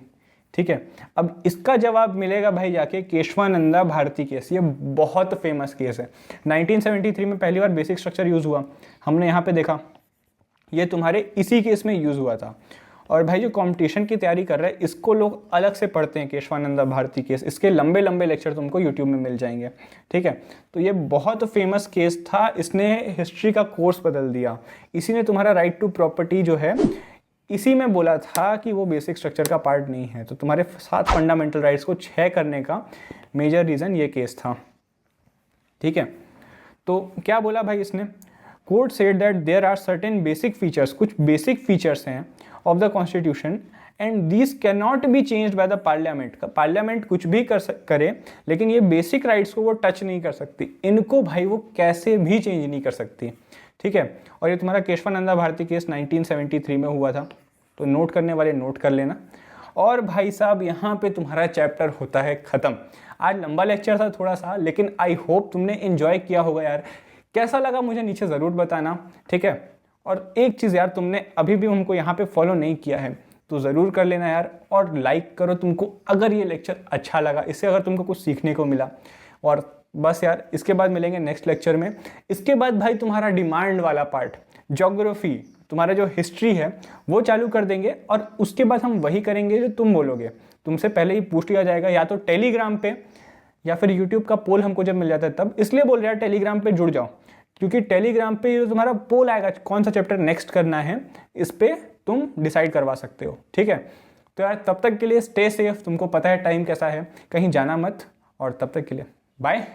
ठीक है, अब इसका जवाब मिलेगा भाई जाके केशवानंदा भारती केस। ये बहुत फेमस केस है। 1973 में पहली बार बेसिक स्ट्रक्चर यूज हुआ, हमने यहाँ पे देखा, ये तुम्हारे इसी केस में यूज हुआ था। और भाई जो कंपटीशन की तैयारी कर रहे हैं इसको लोग अलग से पढ़ते हैं, केशवानंदा भारती केस, इसके लंबे लंबे लेक्चर तुमको यूट्यूब में मिल जाएंगे, ठीक है। तो ये बहुत फेमस केस था, इसने हिस्ट्री का कोर्स बदल दिया। इसी ने तुम्हारा राइट टू प्रॉपर्टी जो है, इसी में बोला था कि वो बेसिक स्ट्रक्चर का पार्ट नहीं है। तो तुम्हारे 7 फंडामेंटल राइट्स को 6 करने का मेजर रीज़न ये केस था, ठीक है। तो क्या बोला भाई इसने, court said that there are certain basic features, कुछ बेसिक फीचर्स हैं of the constitution and this can not be changed by the parliament. Parliament कुछ भी करे लेकिन ये बेसिक राइट्स को वो टच नहीं कर सकती, इनको भाई वो कैसे भी चेंज नहीं कर सकती, ठीक है। और ये तुम्हारा केशवानंदा भारती केस 1973 में हुआ था, तो नोट करने वाले नोट कर लेना। और भाई साहब यहाँ पे तुम्हारा चैप्टर होता है ख़त्म। आज लंबा लेक्चर था थोड़ा सा, लेकिन आई होप तुमने एंजॉय किया होगा यार। कैसा लगा मुझे नीचे ज़रूर बताना, ठीक है। और एक चीज़ यार, तुमने अभी भी हमको यहाँ पे फॉलो नहीं किया है तो ज़रूर कर लेना यार, और लाइक करो तुमको अगर ये लेक्चर अच्छा लगा, इससे अगर तुमको कुछ सीखने को मिला। और बस यार, इसके बाद मिलेंगे नेक्स्ट लेक्चर में। इसके बाद भाई तुम्हारा डिमांड वाला पार्ट, ज्योग्राफी, तुम्हारा जो हिस्ट्री है वो चालू कर देंगे, और उसके बाद हम वही करेंगे जो तुम बोलोगे। तुमसे पहले ही पूछ लिया जाएगा या तो टेलीग्राम पे या फिर यूट्यूब का पोल हमको जब मिल जाता है तब। इसलिए बोल रहा है टेलीग्राम पे जुड़ जाओ, क्योंकि टेलीग्राम पे जो तुम्हारा पोल आएगा कौन सा चैप्टर नेक्स्ट करना है, इस पे तुम डिसाइड करवा सकते हो, ठीक है। तो यार तब तक के लिए स्टे सेफ, तुमको पता है टाइम कैसा है, कहीं जाना मत, और तब तक के लिए बाय।